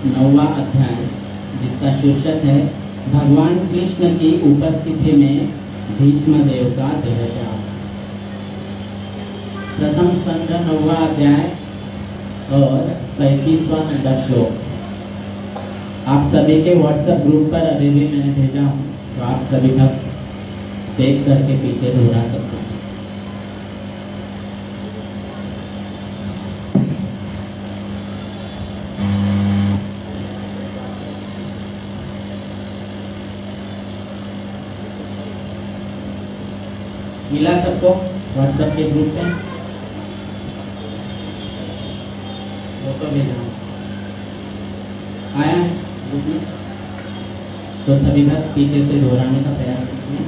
9वां अध्याय, जिसका शीर्षक है भगवान कृष्ण की उपस्थिति में भीष्मदेव का देहत्याग। प्रथम स्कंद 9वां अध्याय और 37वां श्लोक आप सभी के व्हाट्सएप ग्रुप पर अभी भी मैंने भेजा हूँ, तो आप सभी तक देख करके पीछे दोहरा सकते हैं। मिला सबको व्हाट्सएप के ग्रुप पे? वो तो भेजा आया है ग्रुप में, तो सभी भक्त पीछे से दोहराने का प्रयास कीजिए।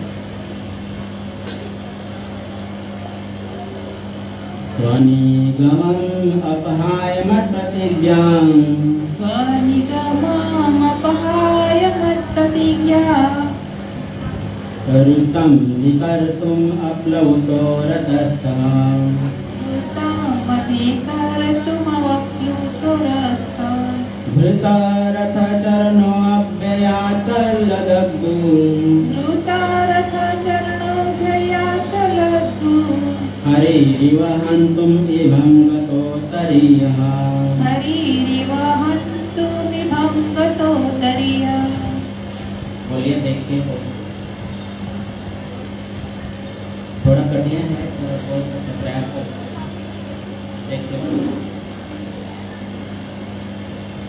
स्वनिगमं अपहाय मत्प्रतिज्ञां, स्वनिगमं अपहाय मत्प्रतिज्ञां, ऋतं विकर्तुम् अप्लुतो रथस्थः, भृता रथचरणोऽभ्ययाचलदग्धुम्, हरिरिव हन्तुम् इभं गतोत्तरीयः। बोलिए, देखिए थोड़ा कठिन है, थोड़ा बोल सकते, प्रयास कर सकते।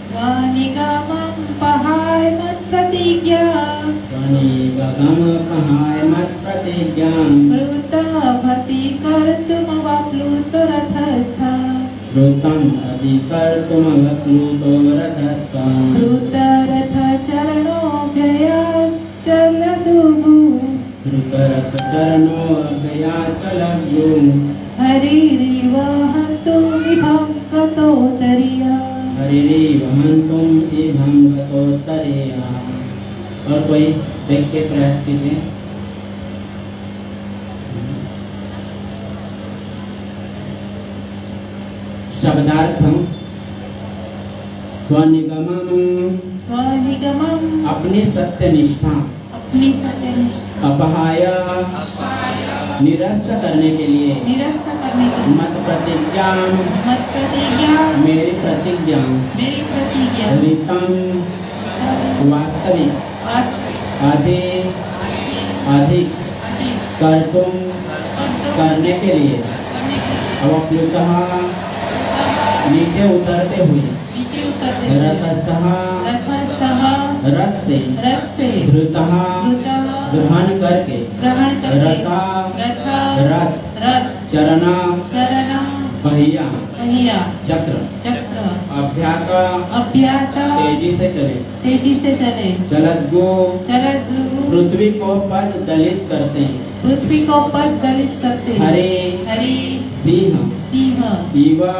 स्वनिगमं पहाय मत्प्रतिज्ञां, स्वनिगमपहाय मत्प्रतिज्ञां, कृतमपि कर्तुमवप्लुतो रथस्थः, कृतम् अभिकर्तुमवप्लुतो रथस्थः, धृतरथचरणोऽभ्ययाचलद्युः, हरिरिव हन्तुमिभं गतोत्तरीयः। हरिरिव हन्तुम् इभं गतोत्तरीयः। और कोई देख के प्रयास कीजिए। शब्दार्थम स्वनिगमं, अपनी सत्यनिष्ठा, अपहाय, निरस्त करने के लिए, मत प्रतिज्ञा, मेरी प्रतिज्ञा, ऋतं, वास्तविक, अधिक कर्तुम, करने के लिए, अवप्लुतः, नीचे उतरते हुए, रथस्थः, रथ से, धृतः, ग्रहण करके, रथ, चरणा, पहिया, चक्र, अभ्याता, तेजी से चले, चलद्गु, पृथ्वी को पद दलित करते हैं, हरि, सिंह, ईवा,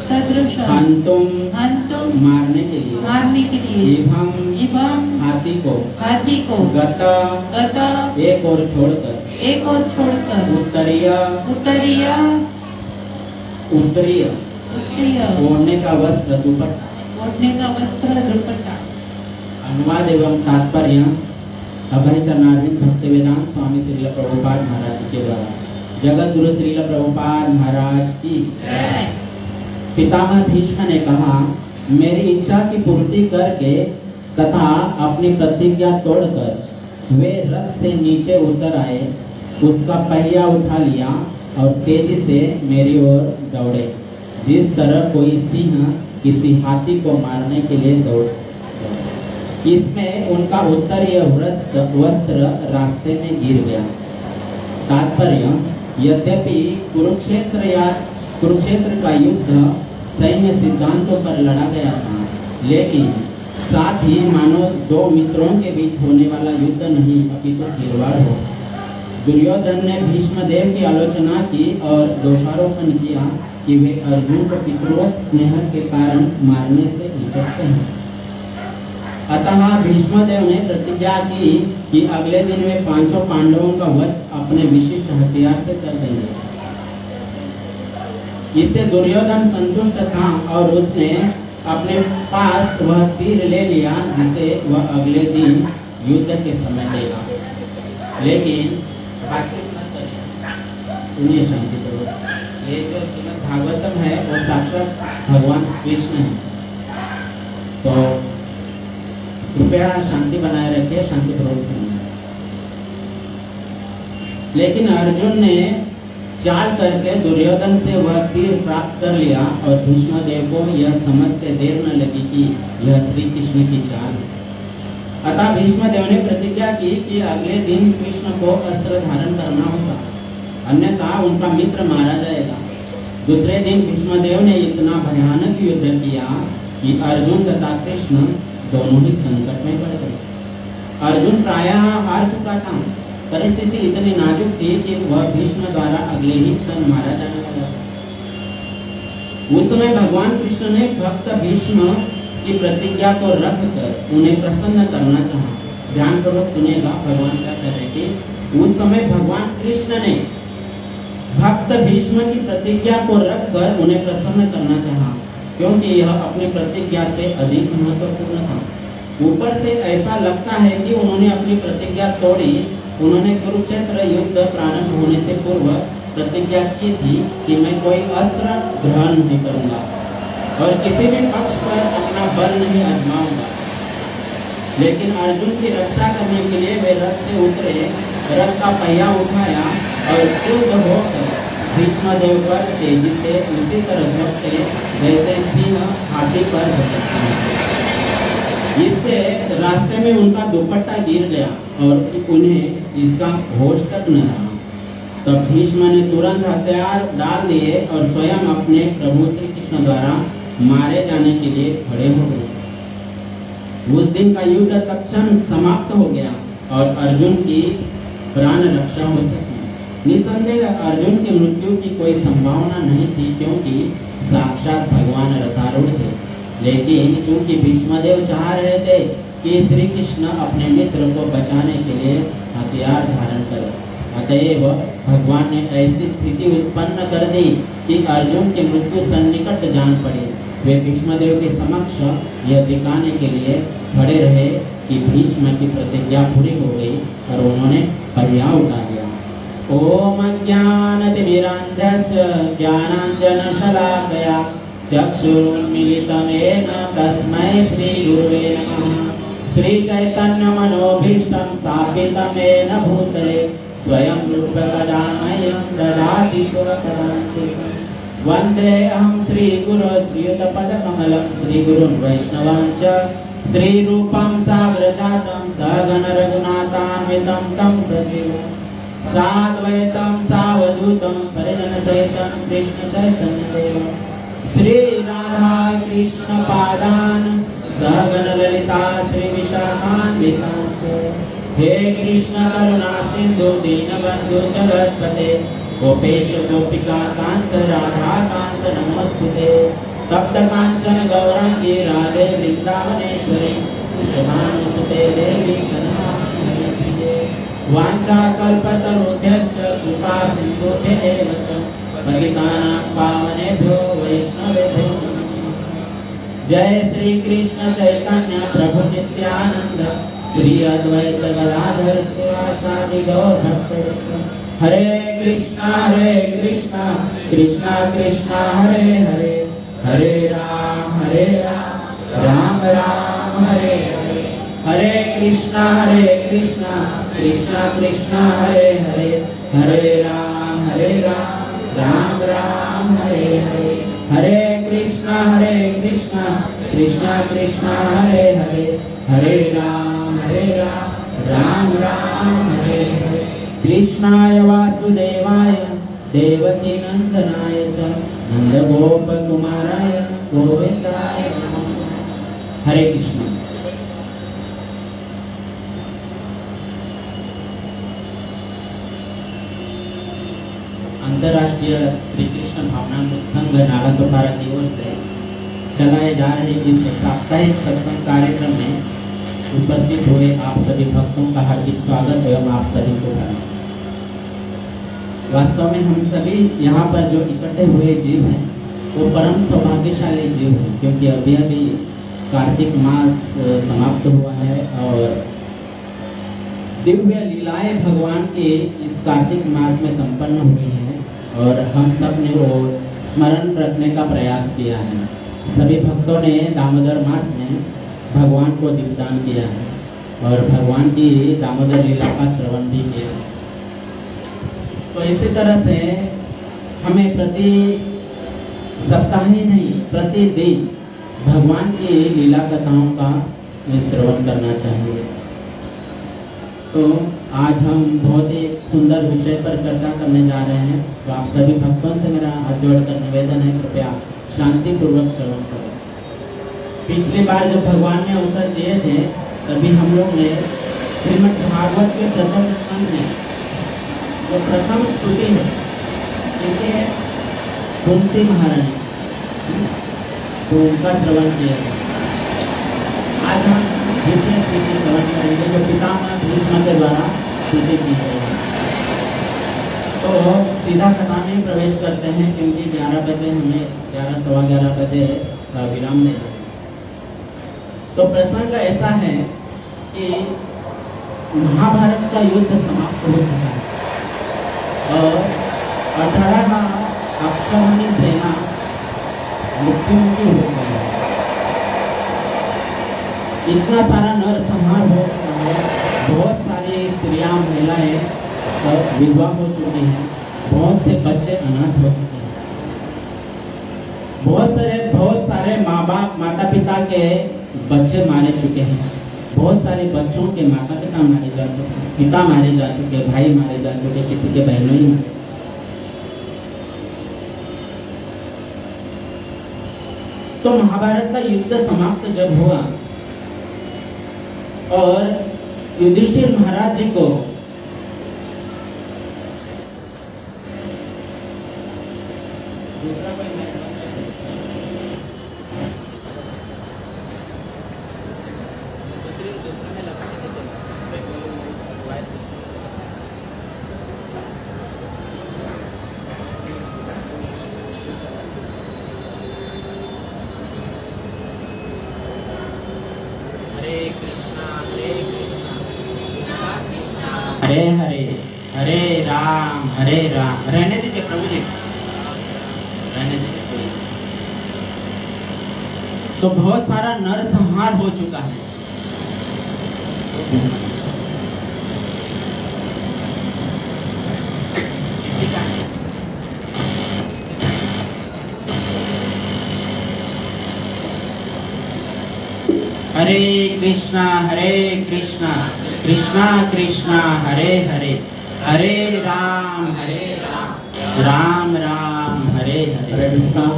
सदृश, हंतुम, मारने के लिए, इभम, हाथी को, गता, एक और छोड़कर, उत्तरीय, ओढ़ने का वस्त्र, दुपट्टा। अनुवाद एवं तात्पर्य अभय चरणारविंद भक्तिवेदांत स्वामी श्रील प्रभुपाद महाराज के द्वारा। जगत गुरु श्रील प्रभुपाद महाराज की जय। पितामह भीष्म ने कहा, मेरी इच्छा की पूर्ति करके तथा अपनी प्रतिज्ञा तोड़कर वे रथ से नीचे उतर आए, उसका पहिया उठा लिया और तेजी से मेरी ओर दौड़े, जिस तरह कोई सिंह किसी हाथी को मारने के लिए दौड़। इसमें उनका उत्तरीय वस्त्र रास्ते में गिर गया। तात्पर्य, यद्यपि कुरुक्षेत्र का युद्ध सैन्य सिद्धांतों पर लड़ा गया था, लेकिन साथ ही मानो दो मित्रों के बीच होने वाला युद्ध नहीं, अपितु खिलवाड़ हो। दुर्योधन ने भीष्मदेव की आलोचना की और दोषारोपण किया कि वे अर्जुन को पितृवत स्नेह के कारण मारने से हिचकते हैं। अतः भीष्मदेव ने प्रतिज्ञा की कि अगले दिन वे पांचों पांडवों का वध अपने विशिष्ट हथियार से कर देंगे। इससे दुर्योधन संतुष्ट था और उसने अपने पास वह तीर ले लिया जिसे वह अगले दिन युद्ध के समय देगा। लेकिन बातचीत मत करिए, सुनिए शांतिपूर्वक। ये जो श्रीमद् भागवतम है वो साक्षात भगवान कृष्ण है, तो कृपया शांति बनाए रखिए, शांतिपूर्वक सुनिए। लेकिन अर्जुन ने चाल करके दुर्योधन से वह तीर प्राप्त कर लिया और भीष्मदेव को यह समझते देर न लगी कि यह श्री कृष्ण की चाल है। अतः भीष्मदेव ने प्रतिज्ञा की कि अगले दिन कृष्ण को अस्त्र धारण करना होगा, अन्यथा उनका मित्र मारा जाएगा। दूसरे दिन भीष्मदेव ने इतना भयानक युद्ध किया कि अर्जुन तथा कृष्ण दोनों ही संकट में पड़ गए। अर्जुन प्रायः हार चुका था। परिस्थिति इतनी नाजुक थी कि वह भीष्म द्वारा अगले ही क्षण मारा जाने वाला था। उस समय भगवान कृष्ण ने भक्त भीष्म की प्रतिज्ञा को रखकर उन्हें प्रसन्न करना चाहा। ध्यानपूर्वक सुनिएगा, भगवान क्या कह रहे कि उस समय भगवान कृष्ण ने भक्त भीष्म की प्रतिज्ञा को रखकर उन्हें प्रसन्न करना चाहा, क्योंकि यह अपनी प्रतिज्ञा से अधिक महत्वपूर्ण था। ऊपर से ऐसा लगता है कि उन्होंने अपनी प्रतिज्ञा तोड़ी। उन्होंने कुरुक्षेत्र युद्ध प्रारंभ होने से पूर्व प्रतिज्ञा की थी कि मैं कोई अस्त्र ग्रहण नहीं करूंगा और किसी भी पक्ष पर अपना बल नहीं आजमाऊंगा। लेकिन अर्जुन की रक्षा करने के लिए वे रथ से उतरे, रथ का पहिया उठाया और क्रुद्ध होकर भीष्मदेव पर तेजी से उसी तरह झपटे जैसे सिंह हाथी पर झपटते हैं। इससे रास्ते में उनका दुपट्टा गिर गया और उन्हें इसका होश तक न रहा। तब भीष्म ने तुरंत हथियार डाल दिए और स्वयं अपने प्रभु श्री कृष्ण द्वारा मारे जाने के लिए खड़े हो गए। उस दिन का युद्ध तत्क्षण समाप्त हो गया और अर्जुन की प्राण रक्षा हो सकी। निसंदेह अर्जुन की मृत्यु की कोई संभावना नहीं थी, क्योंकि साक्षात भगवान रथारूढ़ थे। लेकिन चूंकि भीष्मदेव चाह रहे थे कि श्री कृष्ण अपने मित्र को बचाने के लिए हथियार धारण करें, अतएव भगवान ने ऐसी स्थिति उत्पन्न कर दी कि अर्जुन की मृत्यु सन्निकट जान पड़ी। वे भीष्मदेव के समक्ष यह दिखाने के लिए खड़े रहे कि भीष्म की प्रतिज्ञा पूरी हो गई और उन्होंने पहिया उठा लिया। ओम ज्ञानतिमिरान्धस्य ज्ञानाञ्जनशलाकया चक्षुरुन्मीलितं येन तस्मै श्रीगुरुवे नमः। श्रीचैतन्यमनोभीष्टं स्थापितं येन भूतले स्वयं रूपकदामह्यं ददाति सुरपदान्तिकम्। वन्देऽहं श्रीगुरो श्रीयुतपदकमलं श्रीगुरुं वैष्णवां च श्रीरूपं साग्रजातं सगण रघुनाथान्वितं तं सजीवम् साद्वैतं सावधूतं परिजनसहितं कृष्ण चैतन्यदेवम् श्री राधा कृष्ण पादान सगण ललिता श्री विशाखान्वितांश्च। हे कृष्ण करुणा सिंधु दीनबंधु जगत्पते गोपेश गोपिका कांत राधा कांत नमोस्तुते। तप्त कांचन गौरांगी राधे वृंदावनेश्वरी शुभानुसुते देवी करुणामयी। वाञ्छाकल्पतरुभ्यश्च कृपा सिन्धुभ्येव च पतितानां पावनेभ्यो वैष्णवेभ्यो नमः। जय श्री कृष्ण चैतन्य प्रभु नित्यानंद श्री अद्वैत गदाधर श्रीवासादि गौर भक्तवृंद। हरे कृष्णा कृष्णा कृष्णा हरे हरे, हरे राम राम राम हरे हरे। हरे कृष्णा कृष्णा कृष्णा हरे हरे, हरे राम राम राम हरे हरे। हरे कृष्णा कृष्णा कृष्णा हरे हरे, हरे राम राम राम हरे हरे। कृष्णाय वासुदेवाय देवकी नंदनाय च नंदगोपकुमाराय गोविंदाय नमः। हरे कृष्ण। अंतर्राष्ट्रीय श्री कृष्ण भावनामृत संघ नालासोपारा की ओर से चलाए जा रहे इस साप्ताहिक सत्संग कार्यक्रम में उपस्थित हुए आप सभी भक्तों का हार्दिक स्वागत एवं आप सभी को प्रणाम। वास्तव में हम सभी यहाँ पर जो इकट्ठे हुए जीव हैं वो परम सौभाग्यशाली जीव है, क्योंकि अभी अभी कार्तिक मास समाप्त हुआ है और दिव्य लीलाएं भगवान की इस कार्तिक मास में संपन्न हुई हैं और हम सब ने वो स्मरण रखने का प्रयास किया है। सभी भक्तों ने दामोदर मास में भगवान को दीपदान किया है और भगवान की दामोदर लीला का श्रवण भी किया है। तो इसी तरह से हमें प्रति सप्ताह ही नहीं, प्रतिदिन भगवान की लीला कथाओं का श्रवण करना चाहिए। तो आज हम बहुत ही सुंदर विषय पर चर्चा करने जा रहे हैं। तो आप सभी भक्तों से मेरा हाथ जोड़कर निवेदन है, कृपया शांतिपूर्वक श्रवण करो। पिछली बार जब भगवान ने अवसर दिए थे तभी हम लोग ने श्रीमद् भागवत के प्रथम स्कंद में जो प्रथम स्तुति है उनके कुंती महारानी, तो उनका श्रवण किया था। आज हम द्वितीय स्तुति श्रवण करेंगे जो पितामह भीष्म के द्वारा स्तुति की गई है। तो सीधा कथा में प्रवेश करते हैं, क्योंकि 11 बजे हमें 11 सवा 11 बजे विराम देना है। तो प्रसंग ऐसा है कि महाभारत का युद्ध समाप्त हो चुका है और 18 अक्षौहिणी सेना मृत्युमुखी हो गई है। इतना सारा नरसंहार हो गया है, बहुत सारी स्त्रियां महिलाएं विधवा हो चुकी हैं, बहुत से बच्चे अनाथ हो चुके हैं, बहुत सारे माँ बाप माता पिता के बच्चे मारे चुके हैं, बहुत सारे बच्चों के माता पिता मारे जा चुके, पिता मारे जा चुके, भाई मारे जा चुके, किसी के बहनों ही मारे। तो महाभारत का युद्ध समाप्त जब हुआ और युधिष्ठिर महाराज जी को दूसरा कोई हरे हरे हरे राम रहने दीजिए प्रभु जी, रहने दीजिए। तो बहुत सारा नरसंहार हो चुका है। इसी का हरे कृष्णा कृष्णा कृष्णा हरे हरे, हरे राम राम राम हरे हरे,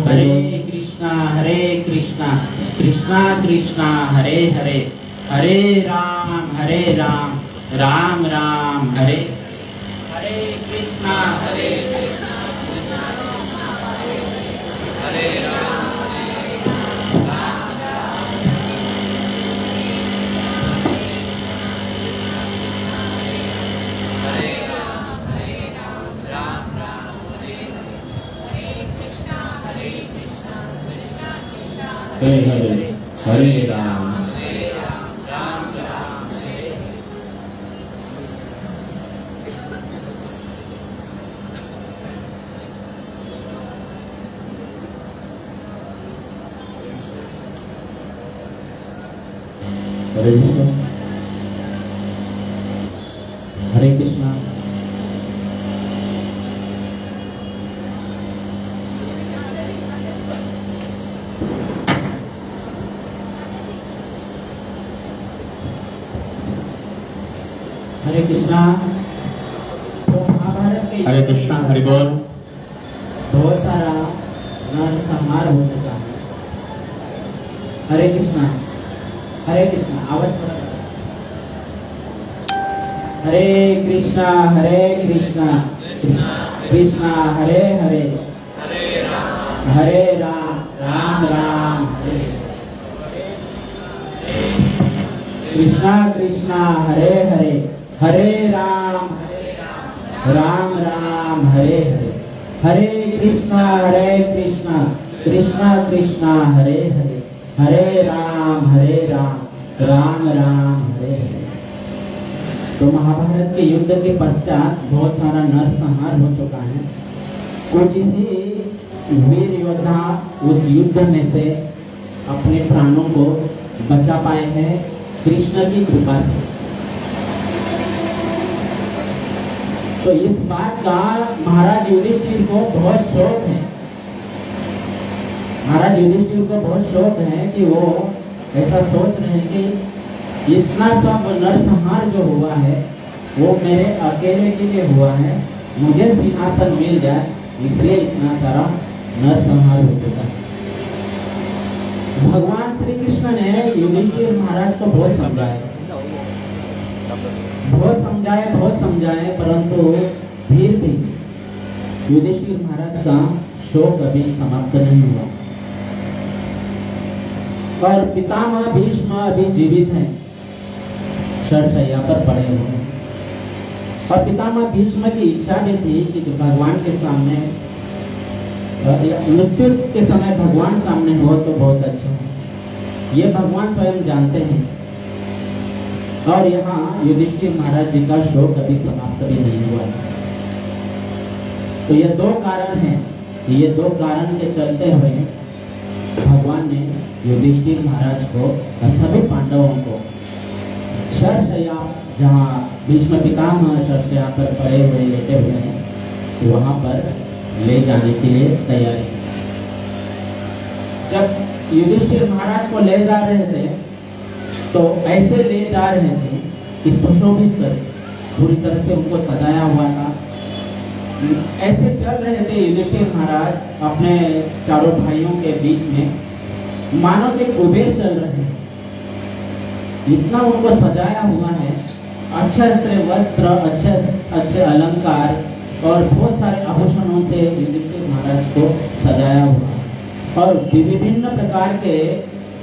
हरे कृष्णा कृष्णा कृष्णा हरे हरे, हरे राम राम राम हरे कृष्णा हरे राम। हरे हरे हरे राम राम राम हरे। हरे कृष्ण हरे कृष्णा। हरे कृष्णा। तो महाभारत के हरे कृष्णा हरि बोल। बहुत सारा नरसंहार हो चुका है। हरे कृष्णा आवाज थोड़ा। हरे कृष्णा कृष्णा हरे हरे, हरे राम राम हरे, कृष्णा हरे हरे, हरे राम राम हरे हरे, हरे कृष्णा कृष्णा कृष्णा हरे हरे, हरे राम राम राम हरे हरे। तो महाभारत के युद्ध के पश्चात बहुत सारा नरसंहार हो चुका है। कुछ ही वीर योद्धा उस युद्ध में से अपने प्राणों को बचा पाए हैं कृष्ण की कृपा से। तो इस बात का महाराज युधिष्ठिर को बहुत शौक है। महाराज युधिष्ठिर को बहुत शौक है कि वो ऐसा सोच रहे हैं कि इतना सब नरसंहार जो हुआ है वो मेरे अकेले के लिए हुआ है, मुझे सिंहासन मिल जाए, इसलिए इतना सारा नरसंहार हो चुका है। भगवान श्री कृष्ण ने युधिष्ठिर महाराज को बहुत समझाए, परंतु फिर भी युधिष्ठिर महाराज का शोक अभी समाप्त नहीं हुआ। और पितामह भीष्म अभी जीवित हैं, शरशैया पर पड़े हुए हैं। और पितामह भीष्म की इच्छा भी थी कि जो भगवान के सामने मृत्यु के समय भगवान सामने हो तो बहुत अच्छा है, ये भगवान स्वयं जानते हैं। और यहाँ युधिष्ठिर महाराज जी का शोक अभी समाप्त भी नहीं हुआ है। तो ये दो कारण हैं, ये दो कारण के चलते हुए भगवान ने युधिष्ठिर महाराज को और सभी पांडवों को शरशैया, जहाँ भीष्म पितामह शरशैया पर पड़े हुए लेटे हुए हैं, वहां पर ले जाने के लिए तैयारी। जब युधिष्ठिर महाराज को ले जा रहे थे तो ऐसे ले जा रहे थे कि सुशोभित कर पूरी तरह से उनको सजाया हुआ था। ऐसे चल रहे थे युधिष्ठिर महाराज अपने चारों भाइयों के बीच में, मानो कि कुबेर चल रहे हैं। इतना उनको सजाया हुआ है, अच्छे वस्त्र, अच्छे अलंकार और बहुत सारे आभूषणों से युधिष्ठिर महाराज को सजाया हुआ है। और विभिन्न प्रकार के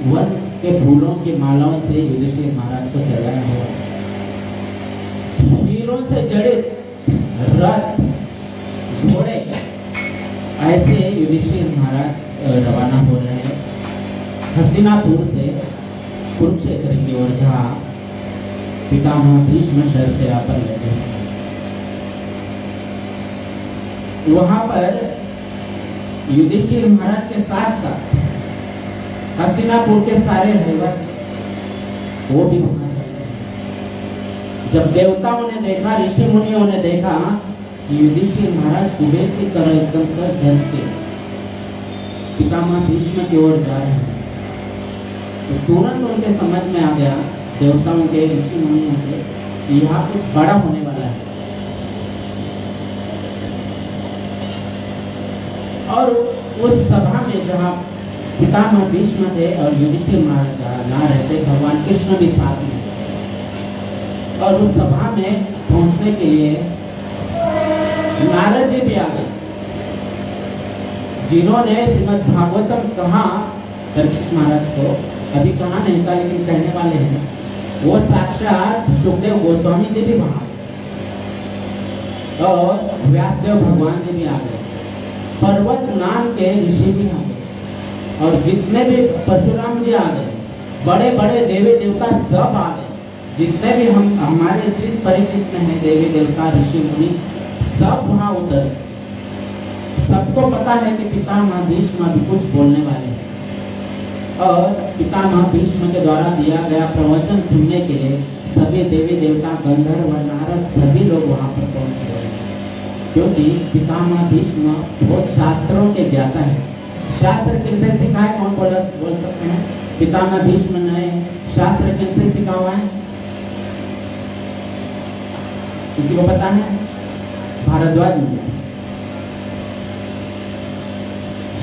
वन के फूलों की मालाओं से युधिष्ठिर महाराज को सजाया हुआ है। हीरों से जड़ित रथ, घोड़े, ऐसे युधिष्ठिर महाराज रवाना हो रहे हैं हस्तिनापुर से कुरुक्षेत्र की ओर, जहाँ पितामह भीष्म शरशैया पर लेटे हैं। वहां पर युधिष्ठिर महाराज के साथ साथ हस्तिनापुर के सारे रहवासी वो भी वहां चले गए। जब देवताओं ने देखा, ऋषि मुनियों ने देखा कि युधिष्ठिर महाराज कुबेर की तरह एकदम सज धज के पितामह भीष्म की ओर जा रहे हैं, तो तुरंत उनके समझ में आ गया, देवताओं के, ऋषि मुनियों के, कि यहाँ कुछ बड़ा होने वाला है। और उस सभा में जहाँ पितामह भीष्म थे और युधिष्ठिर महाराज ना रहते, भगवान कृष्ण भी साथ में, और उस सभा में पहुंचने के लिए नारद जी भी आ गए, जिन्होंने श्रीमद् भागवतम कहा परीक्षित महाराज को, अभी कहा नहीं था लेकिन कहने वाले हैं, वो साक्षात सुखदेव गोस्वामी जी भी वहां और व्यासदेव भगवान जी भी आ गए, पर्वत नाम के ऋषि भी आ गए, और जितने भी परशुराम जी आ गए, बड़े बड़े देवी देवता सब आ गए, जितने भी हम हमारे चित परिचित में है देवी देवता ऋषि मुनि सब वहां उतर। सबको पता है कि पितामह भीष्म अभी कुछ बोलने वाले हैं, और पितामह भीष्म के द्वारा दिया गया प्रवचन सुनने के लिए सभी देवी देवता, गंधर्व, नारद सभी लोग वहां पर पहुंच गए, क्योंकि पितामह भीष्म बहुत शास्त्रों के ज्ञाता है। शास्त्र किनसे सिखाए, कौन बोल सकते हैं? पितामह भीष्म ने शास्त्र किनसे सीखा हुआ है? किसी को पता है? भारद्वाज मुनि से।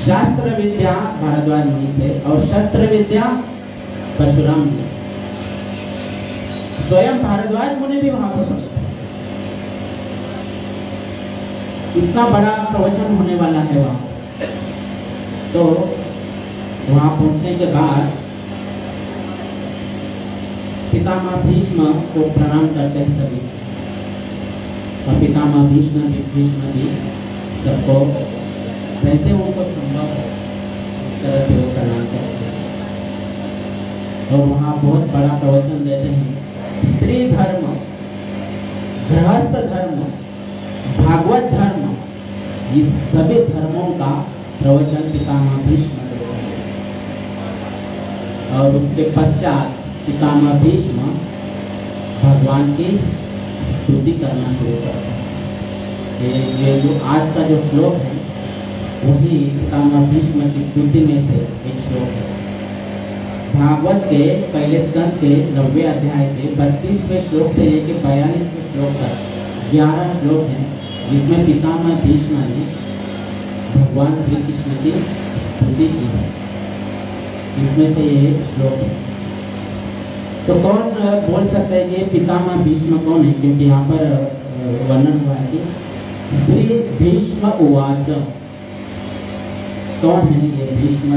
शास्त्र विद्या भारद्वाज मुनि से और शस्त्र विद्या परशुराम मुनि से। स्वयं भारद्वाज मुनि भी वहां पर, इतना बड़ा प्रवचन होने वाला है वहां। तो वहां पहुंचने के बाद पितामह भीष्म को प्रणाम करते हैं सभी, और पितामह भीष्म भी सबको जैसे उनको संभव है और वहाँ बहुत बड़ा प्रवचन देते हैं। स्त्री धर्म, गृहस्थ धर्म, भागवत धर्म, इस सभी धर्मों का प्रवचन पितामह भीष्म देते हैं। और उसके पश्चात पितामह भीष्म भगवान की स्तुति करना शुरू करते हैं। ये जो आज का जो श्लोक है वही पितामह भीष्म की स्तुति में से एक श्लोक है। भागवत के पहले स्कंद के 90वें अध्याय के 32वें श्लोक से लेकर 42वें श्लोक तक 11 श्लोक हैं, जिसमें पितामह भीष्म ने भगवान श्री कृष्ण की स्तुति की है। इसमें से ये एक श्लोक है। तो कौन बोल सकता है कि पितामह भीष्म कौन है? क्योंकि यहाँ पर वर्णन हुआ है कि श्री भीष्म उवाच। कौन है ये भीष्म?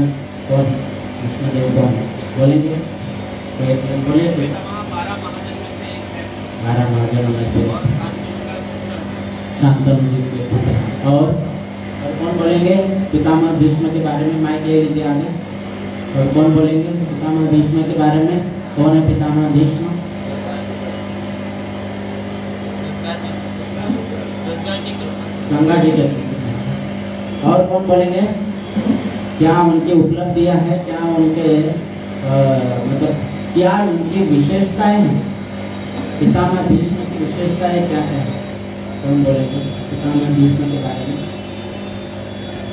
कौन है भीष्म देव? कौन है बोलेंगे? बोले 12 महाजनों में से शांतनु जी के पुत्र हैं। और कौन बोलेंगे पितामह भीष्म के बारे में? माइक ले लीजिए आगे। और कौन बोलेंगे पितामह भीष्म के बारे में? कौन है पितामह भीष्म? गंगा जी के। और कौन बोलेंगे? क्या उनकी उपलब्धियां है? क्या उनके मतलब क्या उनकी विशेषताएं हैं? पितामह भीष्म की विशेषताएं क्या है? कौन बोलेंगे पितामह भीष्म के बारे में?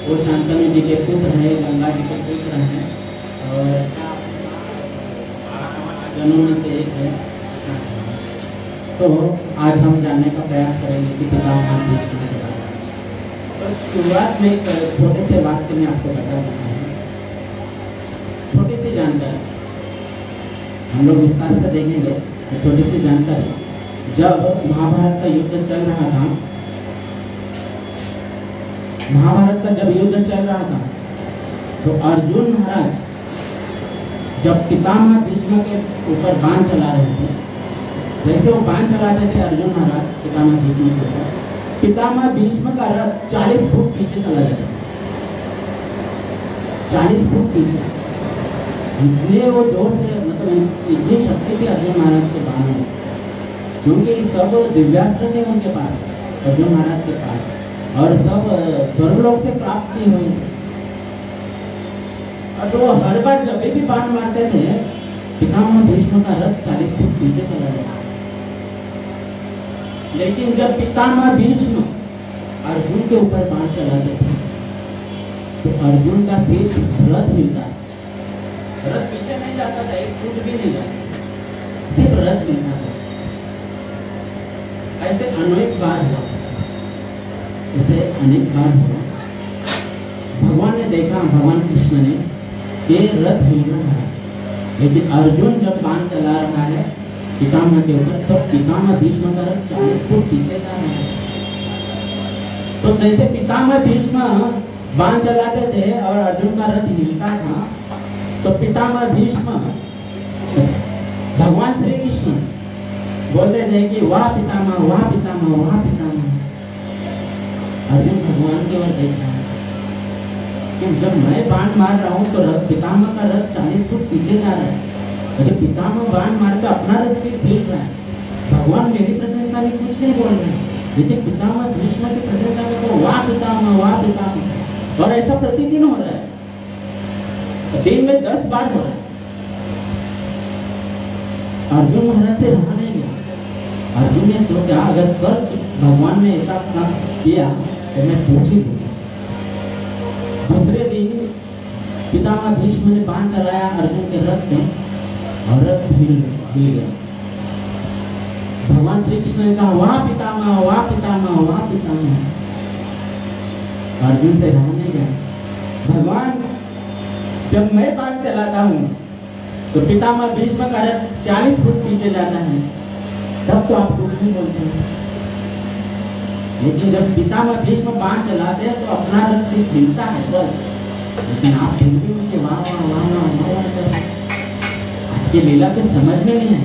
वो शांतनु जी के पुत्र हैं, गंगा जी के पुत्र हैं, और जनों में से एक है। तो आज हम जानने का प्रयास करेंगे कि पितामह भीष्म के बारे में। तो शुरुआत में एक छोटे से वाक्य में आपको बता देता हूँ, छोटी सी जानकारी। हम लोग विस्तार से देखेंगे तो छोटी सी जानकारी। जब महाभारत का युद्ध चल रहा था, महाभारत का जब युद्ध चल रहा था तो अर्जुन महाराज जब पितामह भीष्म के ऊपर बाण चला रहे थे, जैसे वो बाण चलाते थे अर्जुन महाराज पितामह भीष्म के ऊपर, पितामह भीष्म का रथ 40 फुट पीछे चला जाता, 40 फुट पीछे। इतने वो जोर से, मतलब इतनी शक्ति थी अर्जुन महाराज के बाणों में, क्योंकि सब दिव्यास्त्र थे उनके पास, अर्जुन महाराज के पास, और सब स्वर्गलोक से प्राप्त किए हुए थे। और तो हर बार जब भी बाण मारते थे पितामह भीष्म का रथ 40 फुट पीछे चला जाता। लेकिन जब पितामह भीष्म अर्जुन के ऊपर बाण चलाते थे तो अर्जुन का सिर्फ रथ मिलता, रथ पीछे नहीं जाता था, 1 फुट भी नहीं जाता, सिर्फ रथ मिलता था। ऐसे अनेक बार हुआ, ऐसे अनेक बार हुआ। भगवान ने देखा, भगवान कृष्ण ने कि रथ हिल रहा है, लेकिन अर्जुन जब बाण चला रहा है पितामह के ऊपर, तो पितामह भीष्म का रथ 40 फुट पीछे जा रहा है। तो जैसे पितामह भीष्म बाण चलाते थे और अर्जुन का रथ हिलता था, तो पितामह भीष्म भगवान श्री कृष्ण बोलते थे कि वाह पितामह, वाह पितामह, वाह पितामह। अर्जुन भगवान की ओर देख रहा है कि जब मैं बाण मार रहा हूँ तो पितामह का रथ 40 फुट पीछे जा रहा है, और जब पितामह बाण मार के अपना रथ सिर्फ हिल रहा है। भगवान मेरी प्रशंसा में कुछ नहीं बोल रहे हैं, लेकिन पितामह भीष्म की प्रशंसा में तो वाह पितामह, वाह पितामह। और ऐसा प्रतिदिन हो रहा है, दिन में 10 बार हो रहा है। अर्जुन महाराज से रहा नहीं गया। अर्जुन ने सोचा अगर कल भगवान ने ऐसा काम किया तो मैं पूछ ही दूंगा। दूसरे दिन पितामह भीष्म ने बाण चलाया अर्जुन के रथ में और रथ हिल गया। भगवान श्री कृष्ण ने कहा वाह पितामह, वाह पितामह, वाह पितामह। अर्जुन से रहा नहीं गया। भगवान जब मैं बाण चलाता हूँ तो पितामह भीष्म का रथ 40 फुट पीछे जाता है, तब तो आप कुछ नहीं बोलते हैं। लेकिन जब पितामह भीष्म बाण चलाते हैं तो अपना रथ सिर्फ हिलता है बस, लेकिन आप फिर भी उनके वाह वाह वाह वाह वाह करते हैं। आपकी लीला को समझ में नहीं है।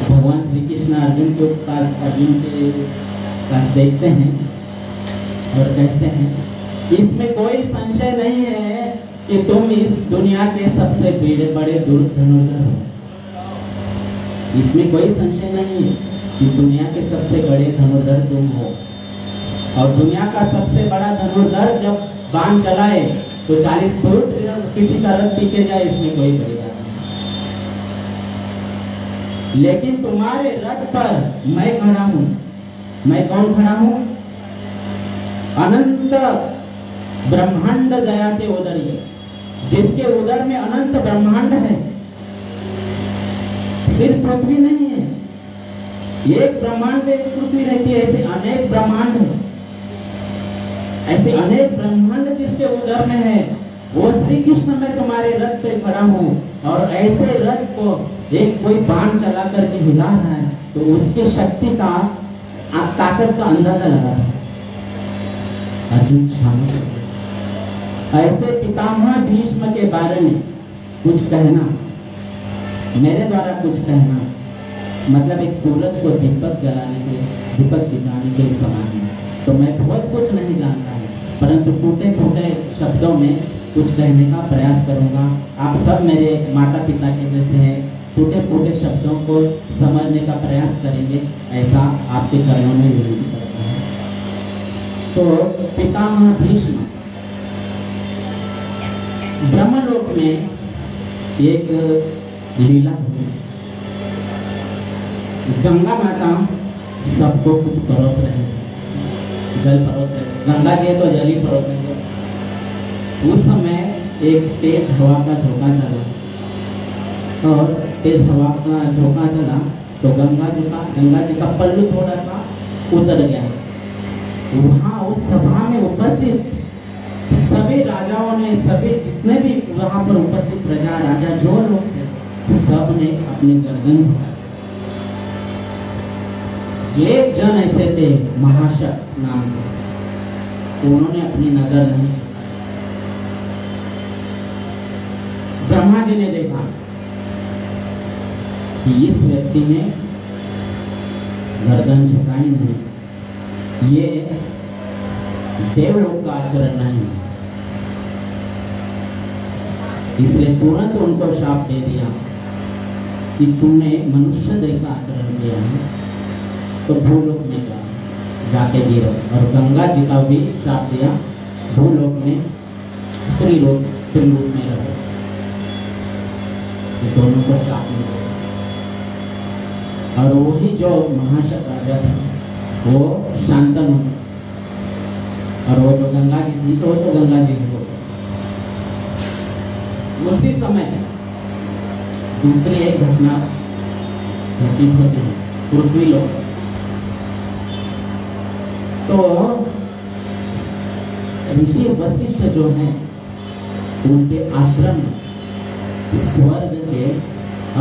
भगवान श्री कृष्ण अर्जुन के पास देखते हैं और कहते हैं इसमें कोई संशय नहीं है कि तुम इस दुनिया के सबसे बड़े धनुर्धर हो। इसमें कोई संशय नहीं है कि दुनिया के सबसे बड़े धनुर्धर तुम हो। और दुनिया का सबसे बड़ा धनुर्धर जब बाण चलाए तो 40 फुट किसी का रथ पीछे जाए, इसमें कोई बड़ी बात नहीं। लेकिन तुम्हारे रथ पर मैं खड़ा हूं। मैं कौन खड़ा हूं? अनंत ब्रह्मांड जयाचे उदरी, जिसके उदर में अनंत ब्रह्मांड है। सिर्फ पृथ्वी नहीं है, एक ब्रह्मांड में पृथ्वी रहती है, ऐसे अनेक ब्रह्मांड है। ऐसे अनेक ब्रह्मांड जिसके उदर में है, वो श्री कृष्ण मैं तुम्हारे रथ पे खड़ा हूं। और ऐसे रथ को एक कोई बाण चला करके हिला रहा है तो उसकी शक्ति का आप ताकत का अंदाजा लगा है। अर्जुन शांत। ऐसे पितामह भीष्म के बारे में कुछ कहना, मेरे द्वारा कुछ कहना, मतलब एक सूरज को दीपक जलाने के, दीपक दिखाने के समान है। तो मैं बहुत कुछ नहीं जानता हूँ, परंतु टूटे फूटे शब्दों में कुछ कहने का प्रयास करूँगा। आप सब मेरे माता पिता के जैसे हैं, टूटे फूटे शब्दों को समझने का प्रयास करेंगे, ऐसा आपके चरणों में विनती करता हूँ। तो पितामह भीष्म ब्रह्मलोक में एक लीला हुई। गंगा माता सबको कुछ परोस रहे, जल परोस रहे। गंगा जी तो जल ही परोसेंगे। उस समय एक तेज हवा का झोंका चला, और तेज हवा का झोंका चला तो गंगा जी का पल्लू थोड़ा सा उतर गया। वहाँ उस सभा में उपस्थित सभी राजाओं ने, सभी जितने भी वहाँ पर उपस्थित प्रजा, राजा जो लोग थे, सब ने अपनी गर्दन झुकाई। एक जन ऐसे थे महाशक नाम के, उन्होंने अपनी नजर नहीं झुकाई। ब्रह्मा जी ने देखा कि इस व्यक्ति ने गर्दन झुकाई नहीं, ये देवलोक का आचरण नहीं, इसलिए तुरंत उनको शाप दे दिया कि तुमने मनुष्य जैसा आचरण किया है तो भूलोक में जाके गिरो। और गंगा जी का भी शाप दिया, भूलोक में स्त्रीलोक त्रिलोक में रहो। ये दोनों को शाप मिला। और वही जो महाशक राजा था वो शांतनु, और वो जो गंगा जी थी तो वो तो गंगा जी को। उसी समय दूसरी एक घटना घटित होती है पृथ्वी लोक। तो ऋषि वशिष्ठ जो हैं उनके आश्रम में स्वर्ग के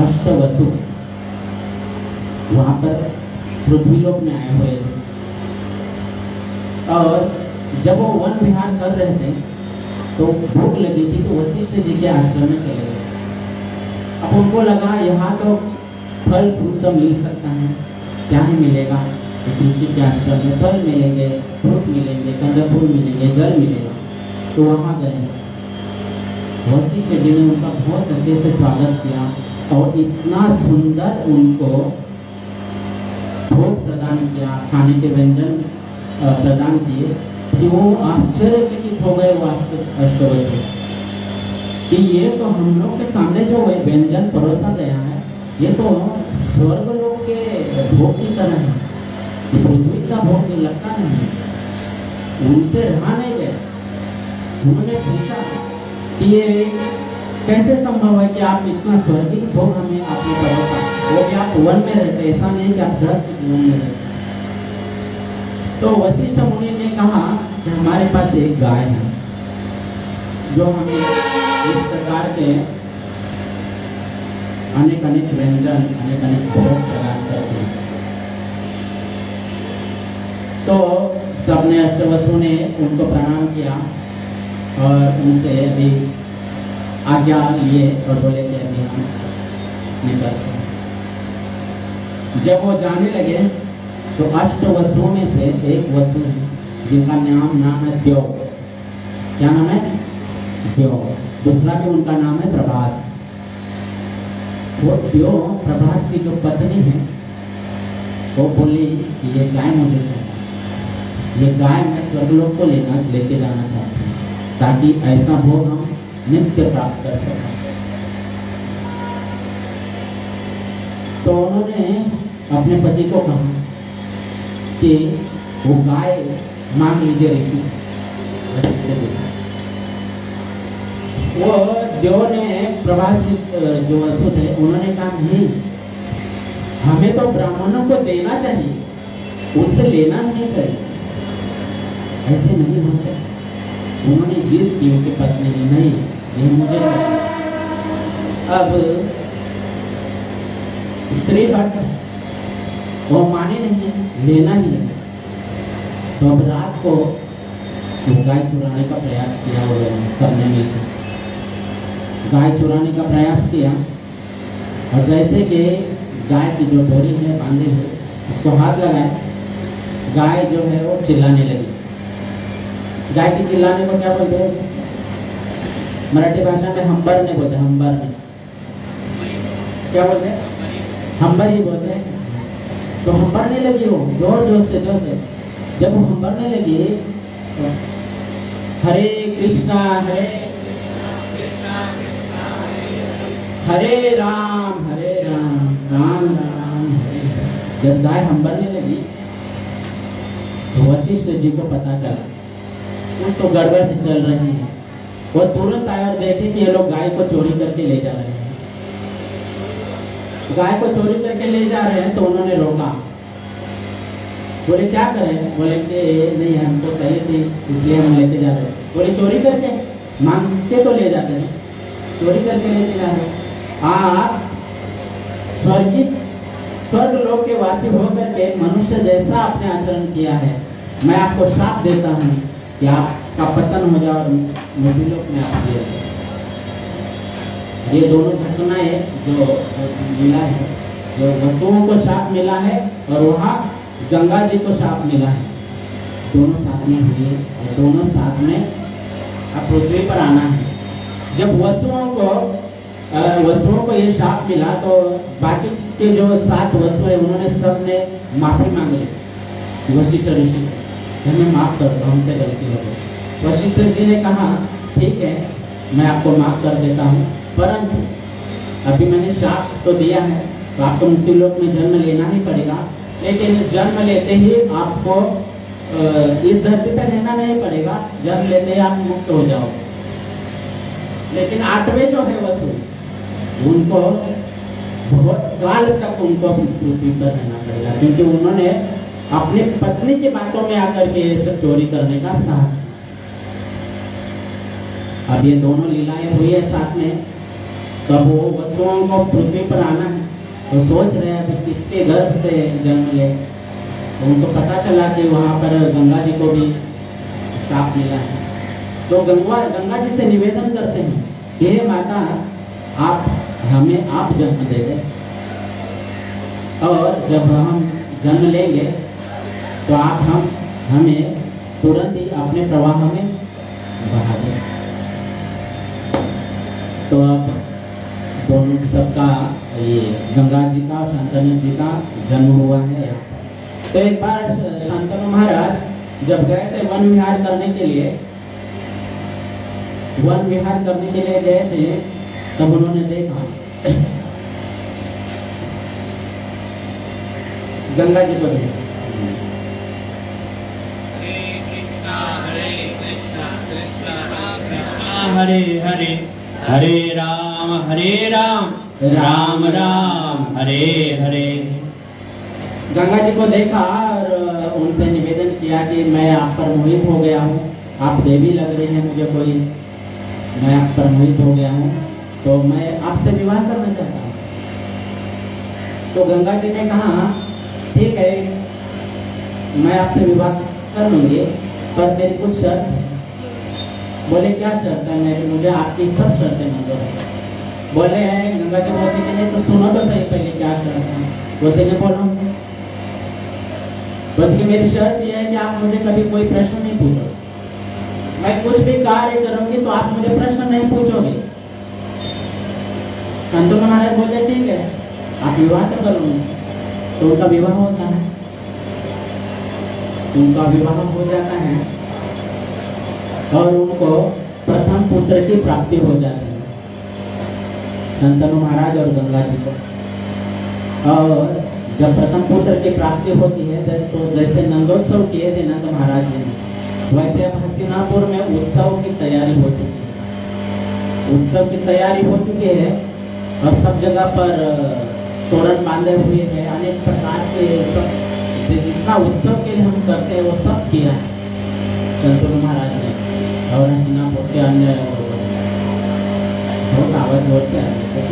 अष्टवसु वहां पर पृथ्वी लोक में आए हुए थे। और जब वो वन विहार कर रहे थे तो भूख लगी थी, तो वशिष्ठ जी के आश्रम में चले गए। अब उनको लगा यहाँ तो फल फ्रूट तो मिल सकता है, क्या ही मिलेगा, ऋषि के आश्रम में फल मिलेंगे, फ्रूट मिलेंगे, कंद फूल मिलेंगे, जल मिलेगा। तो वहाँ गए। वशिष्ठ जी ने उनका बहुत अच्छे से स्वागत किया और इतना सुंदर उनको भोग प्रदान किया, खाने के व्यंजन प्रदान किए कि वो आश्चर्यचकित हो गए। वो अष्टवसु कि ये तो हम लोग के सामने जो व्यंजन परोसा गया है, ये तो स्वर्ग लोक के भोग की तरह है, पृथ्वी का भोग लगता नहीं। उनसे रहा नहीं गया। उन्होंने पूछा कि ये कैसे संभव है कि आप इतना स्वर्गीय भोग हमें आपने परोसा, वो भी आप वन में रहते, ऐसा नहीं कि आप गृहस्थ जीवन में रहते। तो वशिष्ठ मुनि ने कहा कि हमारे पास एक गाय है जो हमें इस प्रकार के अनेक अनेक व्यंजन, अनेक अनेक भोग प्रदान करते हैं। तो सबने अष्टवसु ने उनको प्रणाम किया और उनसे अभी आज्ञा लिए और बोले कि अभी हम निकलते हैं। जब वो जाने लगे तो अष्टवसु में से एक वसु है जिनका नाम है द्यौ। क्या नाम है? द्यो, दूसरा भी उनका नाम है प्रभास। वो द्यो प्रभास की जो पत्नी है वो बोली कि ये गाय मुझे चाहिए, ये गाय मैं स्वर्गलोक को लेके जाना चाहती हूँ, ताकि ऐसा भोग हम नित्य प्राप्त कर सकें। तो उन्होंने अपने पति को कहा कि वो गाय मांग लीजिए ऋषि से। वो देव ने प्रभास जो वसु थे उन्होंने कहा नहीं, हमें तो ब्राह्मणों को देना चाहिए, उनसे लेना नहीं चाहिए, ऐसे नहीं हो सकता। उन्होंने जीत की उनकी पत्नी ने, नहीं ये मुझे अब स्त्री भक्त वो माने नहीं है, लेना ही है। तो अब रात को गाय चुराने का प्रयास किया सबने मिलकर, गाय चुराने का प्रयास किया और जैसे कि गाय की जो डोरी है बांधे हुए उसको हाथ लगाए, गाय जो है वो चिल्लाने लगी। गाय के चिल्लाने को क्या बोलते हैं मराठी भाषा में? हंबरने बोलते हैं। हंबरने क्या बोलते हैं? हंबर ही बोलते हैं। तो हंबरने लगी वो जोर जोर से। जब वो हंबरने लगी तो हरे कृष्णा हरे राम राम राम हरे। जब गाय हंबरने लगी तो वशिष्ठ जी को पता चला कुछ तो गड़बड़ चल रही है। वो तुरंत आए और देखे कि ये लोग गाय को चोरी करके ले जा रहे हैं। गाय को चोरी करके ले जा रहे हैं तो उन्होंने रोका। बोले क्या करें? बोले कि नहीं हमको चाहिए थी इसलिए हम लेके जा रहे हैं। बोले चोरी करके? मांग के तो ले जाते हैं, चोरी करके लेके जा रहे हैं। आप स्वर्ग लोक के वासी होकर के मनुष्य जैसा आपने आचरण किया है, मैं आपको श्राप देता हूँ कि आपका पतन हो जाए और लोक में आप दिए। ये दोनों घटनाएं जो मिला है, जो वसुओं को शाप मिला है और वहाँ गंगा जी को शाप मिला है, दोनों साथ में हुई है और दोनों साथ में अब पृथ्वी पर आना है। जब वसुओं को ये शाप मिला तो बाकी के जो 7 वसु है उन्होंने सबने माफी मांग ली वशिष्ठ ऋषि से, हमें माफ कर दो, हमसे गलती हो गई। वशिष्ठ जी ने कहा ठीक है मैं आपको माफ कर देता हूँ, परंतु अभी मैंने शाप तो दिया है तो आपको मुक्ति लोक में जन्म लेना ही पड़ेगा, लेकिन जन्म लेते ही आपको इस धरती पर रहना नहीं पड़ेगा, जन्म लेते ही आप मुक्त हो जाओ। लेकिन 8वें जो है वसु उनको बहुत काल तक उनको इस पृथ्वी पर रहना पड़ेगा, क्योंकि उन्होंने अपनी पत्नी की बातों में आकर के सब चोरी करने का साहस। अब ये दोनों लीलाएं हुई है साथ में, तब वो वसुओं को पृथ्वी पर आना है तो सोच रहे हैं अभी किसके गर्भ से जन्म ले। तो उनको पता चला कि वहाँ पर गंगा जी को भी शाप मिला है। तो गंगा जी से निवेदन करते हैं कि हे माता आप जन्म दे दें और जब हम जन्म लेंगे तो आप हमें तुरंत ही अपने प्रवाह में बहा दें। तो अब दोनों सबका ये गंगा जी का और शांतनु जी का जन्म हुआ है यहाँ। तो एक बार शांतनु महाराज जब गए थे वन विहार करने के लिए गए थे, तब उन्होंने देखा गंगा जी को देखा। हरे हरे हरे राम राम राम हरे हरे। गंगा जी को देखा और उनसे निवेदन किया कि मैं आप पर मोहित हो गया हूँ, आप देवी लग रही हैं मुझे कोई, मैं आप पर मोहित हो गया हूँ तो मैं आपसे विवाह करना चाहता हूँ। तो गंगा जी ने कहा ठीक है मैं आपसे विवाह कर लूँगी, पर मेरी कुछ शर्त है। बोले क्या शर्त है? मेरी मुझे आपकी सब शर्तें मंजूर है। बोले हैं गंगा जी बोलते कि नहीं तो सुनो तो सही पहले क्या शर्त है। बोलते कि बोलो। बोलते कि मेरी शर्त यह है कि आप मुझे कभी कोई प्रश्न नहीं पूछो, मैं कुछ भी कार्य करूंगी तो आप मुझे प्रश्न नहीं पूछोगे। शंतनु महाराज बोले ठीक है आप विवाह तो करोगे। तो उनका विवाह होता है, उनका विवाह हो जाता है और उनको प्रथम पुत्र की प्राप्ति हो जाती है, शंतनु महाराज और गंगा जी को। और जब प्रथम पुत्र की प्राप्ति होती है तो जैसे नंदोत्सव किए थे नंद महाराज जी ने, वैसे अब हस्तिनापुर में उत्सव की तैयारी हो चुकी है। उत्सव की तैयारी हो चुकी है और सब जगह पर तोरण बांधे हुए हैं, अनेक प्रकार के सब जितना उत्सव के लिए हम करते हैं वो सब किया है शंतनु महाराज ने। और हस्तिनापुर के अन्य बहुत आवाज जोर से आ रही है।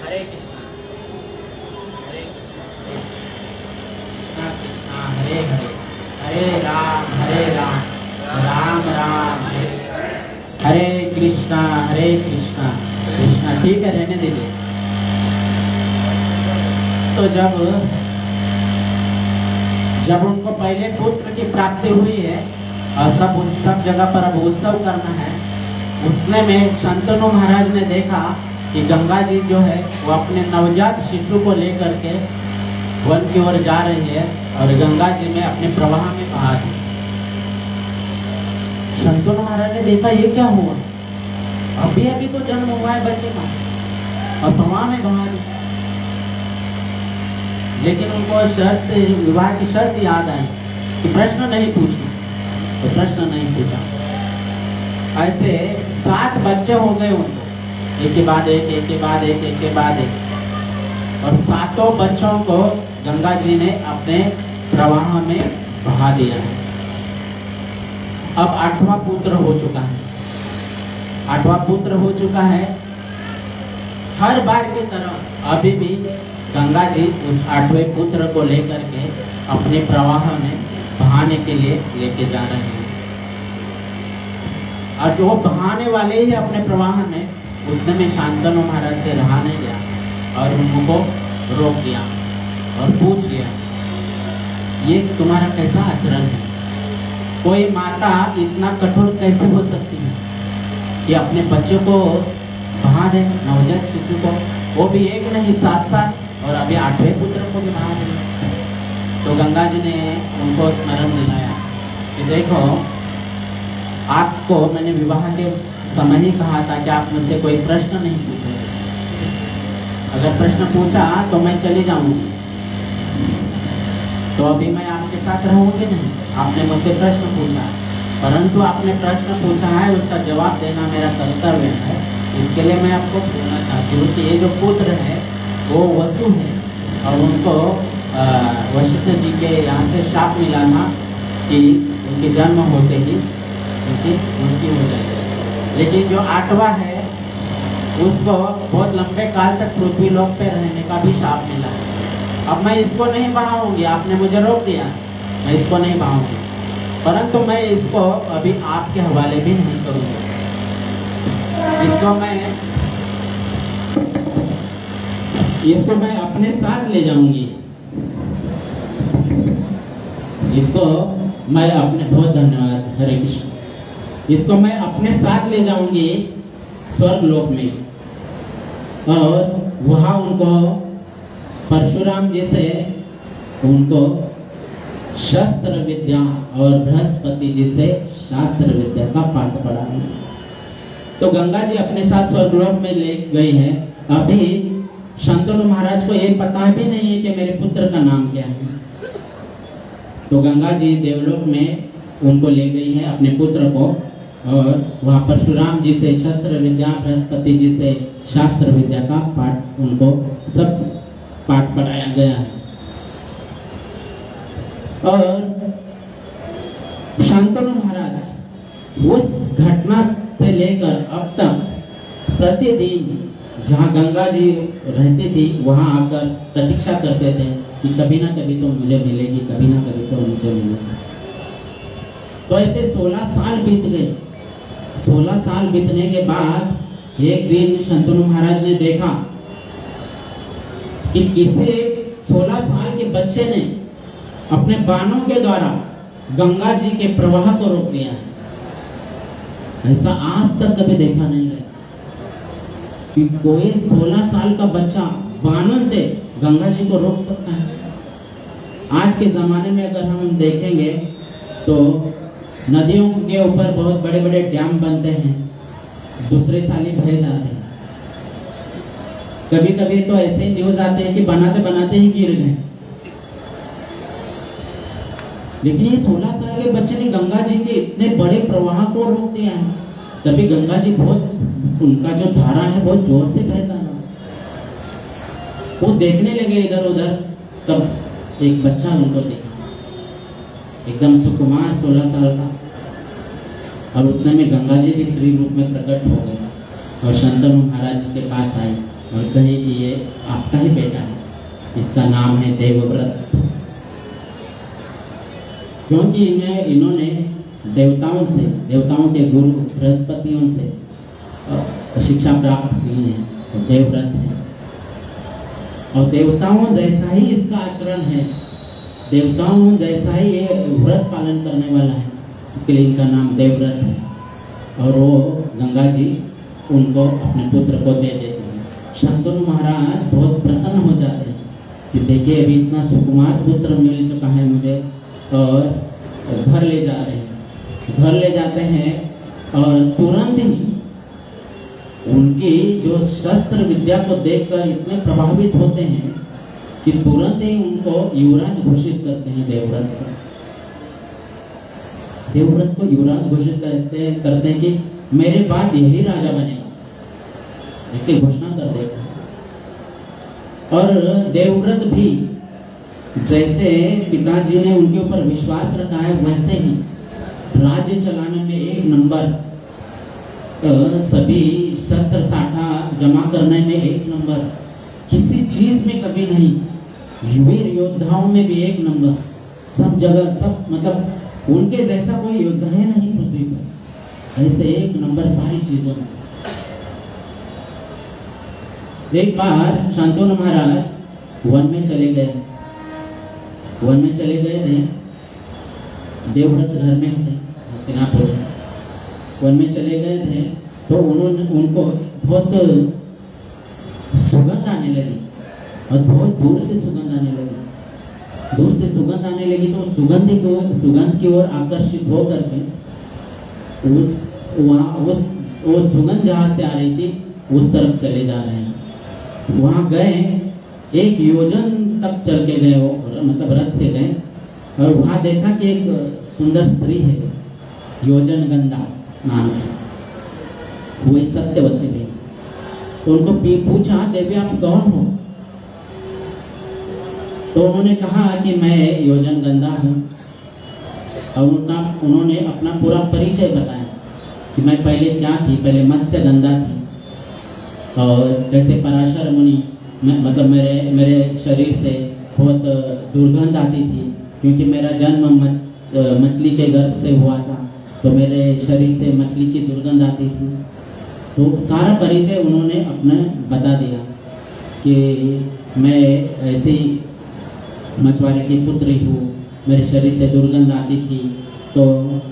हरे कृष्णा कृष्णा कृष्णा हरे हरे, हरे राम राम राम हरे कृष्णा कृष्णा ठीक है रहने दीजिए। तो जब उनको पहले पुत्र की प्राप्ति हुई है और सब जगह पर अब उत्सव करना है, उतने में शंतनु महाराज ने देखा कि गंगा जी जो है वो अपने नवजात शिशु को लेकर के वन की ओर जा रही है और गंगा जी में अपने प्रवाह में बहा दी। शंतनु महाराज ने देखा ये क्या हुआ, अभी तो जन्म हुआ है बच्चे का और प्रवाह में बहा दी। लेकिन उनको शर्त, विवाह की शर्त याद आई कि प्रश्न नहीं पूछना, तो प्रश्न नहीं पूछा। ऐसे 7 बच्चे हो गए उनको, एक के बाद एक, एक के बाद एक, एक के बाद एक, और 7 बच्चों को गंगा जी ने अपने प्रवाह में बहा दिया है। अब 8वां पुत्र हो चुका है, 8वां पुत्र हो चुका है। हर बार की तरह अभी भी गंगा जी उस 8वें पुत्र को लेकर के अपने प्रवाह में बहाने के लिए लेके जा रहे हैं। और जो बहाने वाले ही अपने प्रवाह में, उतने में शांतनु महाराज से रहा नहीं गया और उनको रोक दिया और पूछ लिया ये तुम्हारा कैसा आचरण है? कोई माता इतना कठोर कैसे हो सकती है कि अपने बच्चे को बहा दे, नवजात शिशु को, वो भी एक नहीं 7 और अभी 8वें पुत्र को भी बहा दे। तो गंगा जी ने उनको स्मरण दिलाया कि देखो आपको मैंने विवाह के समय ही कहा था कि आप मुझसे कोई प्रश्न नहीं पूछोगे, अगर प्रश्न पूछा तो मैं चली जाऊंगी, तो अभी मैं आपके साथ रहूंगी नहीं। आपने मुझसे प्रश्न पूछा, परंतु आपने प्रश्न पूछा है उसका जवाब देना मेरा कर्तव्य है। इसके लिए मैं आपको बोलना चाहती हूँ कि ये जो पुत्र है वो वसु है और उनको वशिष्ठ जी के यहाँ से शाप मिला था कि उनके जन्म होते ही उनकी मृत्यु हो जाएगी। लेकिन जो 8वां है उसको बहुत लंबे काल तक पृथ्वी लोक पे रहने का भी शाप मिला है। अब मैं इसको नहीं बहाऊंगी, आपने मुझे रोक दिया, मैं इसको नहीं बहाऊंगी, परंतु मैं इसको अभी आपके हवाले भी नहीं करूंगी। इसको मैं अपने साथ ले जाऊंगी, इसको मैं अपने, बहुत धन्यवाद हरे कृष्ण, इसको मैं अपने साथ ले जाऊंगी स्वर्ग लोक में और वहां उनको परशुराम जी से उनको शस्त्र विद्या और बृहस्पति जी से शास्त्र विद्या का पाठ पढ़ाना। तो गंगा जी अपने साथ स्वर्गलोक में ले गई है। अभी शंतनु महाराज को ये पता भी नहीं है कि मेरे पुत्र का नाम क्या है। तो गंगा जी देवलोक में उनको ले गई है अपने पुत्र को और वहाँ परशुराम जी से शस्त्र विद्या, बृहस्पति जी से शास्त्र विद्या का पाठ, उनको सब पाठ पढ़ाया गया है। और शांतनु महाराज उस घटना से लेकर अब तक प्रतिदिन जहाँ गंगा जी रहती थी वहाँ आकर प्रतीक्षा करते थे कि कभी ना कभी तो मुझे मिलेगी, कभी ना कभी तो मुझे मिलेगी। तो ऐसे 16 साल बीत गए। 16 साल बीतने के बाद एक दिन शंतनु महाराज ने देखा कि किसी 16 साल के बच्चे ने अपने बाणों के द्वारा गंगा जी के प्रवाह को रोक दिया है। ऐसा आज तक कभी देखा नहीं है कि कोई 16 साल का बच्चा बानर से गंगा जी को रोक सकता है। आज के जमाने में अगर हम देखेंगे तो नदियों के ऊपर बहुत बड़े बड़े डैम बनते हैं, दूसरे साल ही बह जाते हैं। कभी कभी तो ऐसे न्यूज आते हैं कि बनाते बनाते ही गिर गए। लेकिन ये 16 साल के बच्चे ने गंगा जी के इतने बड़े प्रवाह को रोक दिया है। तभी गंगा जी बहुत, उनका जो धारा है बहुत जोर से बहता है। वो देखने लगे इधर उधर, तब एक बच्चा उनको देखा, एकदम सुकुमार 16 साल का, और उतने में गंगा जी भी स्त्री रूप में प्रकट हो गए और शंतनु महाराज जी के पास आए और कहे कि ये आपका ही बेटा है, इसका नाम है देवव्रत। क्योंकि इन्होंने देवताओं से, देवताओं के गुरु बृहस्पतियों से शिक्षा प्राप्त की है, तो देवव्रत है। और देवताओं जैसा ही इसका आचरण है, देवताओं जैसा ही ये व्रत पालन करने वाला है, इसके लिए इनका नाम देवव्रत है। और वो गंगा जी उनको अपने पुत्र को दे देते हैं। शंतनु महाराज बहुत प्रसन्न हो जाते हैं कि देखिए अभी इतना सुकुमार पुत्र मिल चुका है मुझे, और घर ले जा रहे हैं। घर ले जाते हैं और तुरंत ही उनकी जो शस्त्र विद्या को देखकर इतने प्रभावित होते हैं कि तुरंत ही उनको युवराज घोषित करते हैं। देवव्रत को युवराज घोषित करते हैं कि मेरे बाद यही राजा बनेगा, इसकी घोषणा कर देते हैं। और देवव्रत भी जैसे पिताजी ने उनके ऊपर विश्वास रखा है, वैसे ही राज्य चलाने में एक नंबर, सभी शस्त्र साठा जमा करने में एक नंबर, किसी चीज में कभी नहीं, वीर योद्धाओं में भी एक नंबर, सब जगह, सब मतलब उनके जैसा कोई योद्धा है नहीं पृथ्वी पर, ऐसे एक नंबर सारी चीजों में। एक बार शांतनु महाराज वन में चले गए, वन में चले गए थे, देवव्रत घर में थे हस्तिनापुर, वन में चले गए थे, तो उनको बहुत सुगंध आने लगी और बहुत दूर से सुगंध आने लगी। दूर से सुगंध आने लगी तो सुगंध की ओर आकर्षित हो करके वो सुगंध जहाँ से आ रही थी उस तरफ चले जा रहे हैं। वहाँ गए, एक योजन तक चल के गए, वो मतलब रथ से गए, और वहाँ देखा कि एक सुंदर स्त्री है, योजन गंधा नाम है, वही सत्यवती थी। तो उनको पूछा, देवी आप कौन हो? तो उन्होंने कहा कि मैं योजन गंधा हूँ। और उन्होंने अपना पूरा परिचय बताया कि मैं पहले क्या थी, पहले मत्स्य गंधा थी, और कैसे पराशर मुनि, मतलब मेरे शरीर से बहुत दुर्गंध आती थी, क्योंकि मेरा जन्म मछली के गर्भ से हुआ था, तो मेरे शरीर से मछली की दुर्गंध आती थी। तो सारा परिचय उन्होंने अपना बता दिया कि मैं ऐसे ही मछुआरे की पुत्री हूँ, मेरे शरीर से दुर्गंध आती थी। तो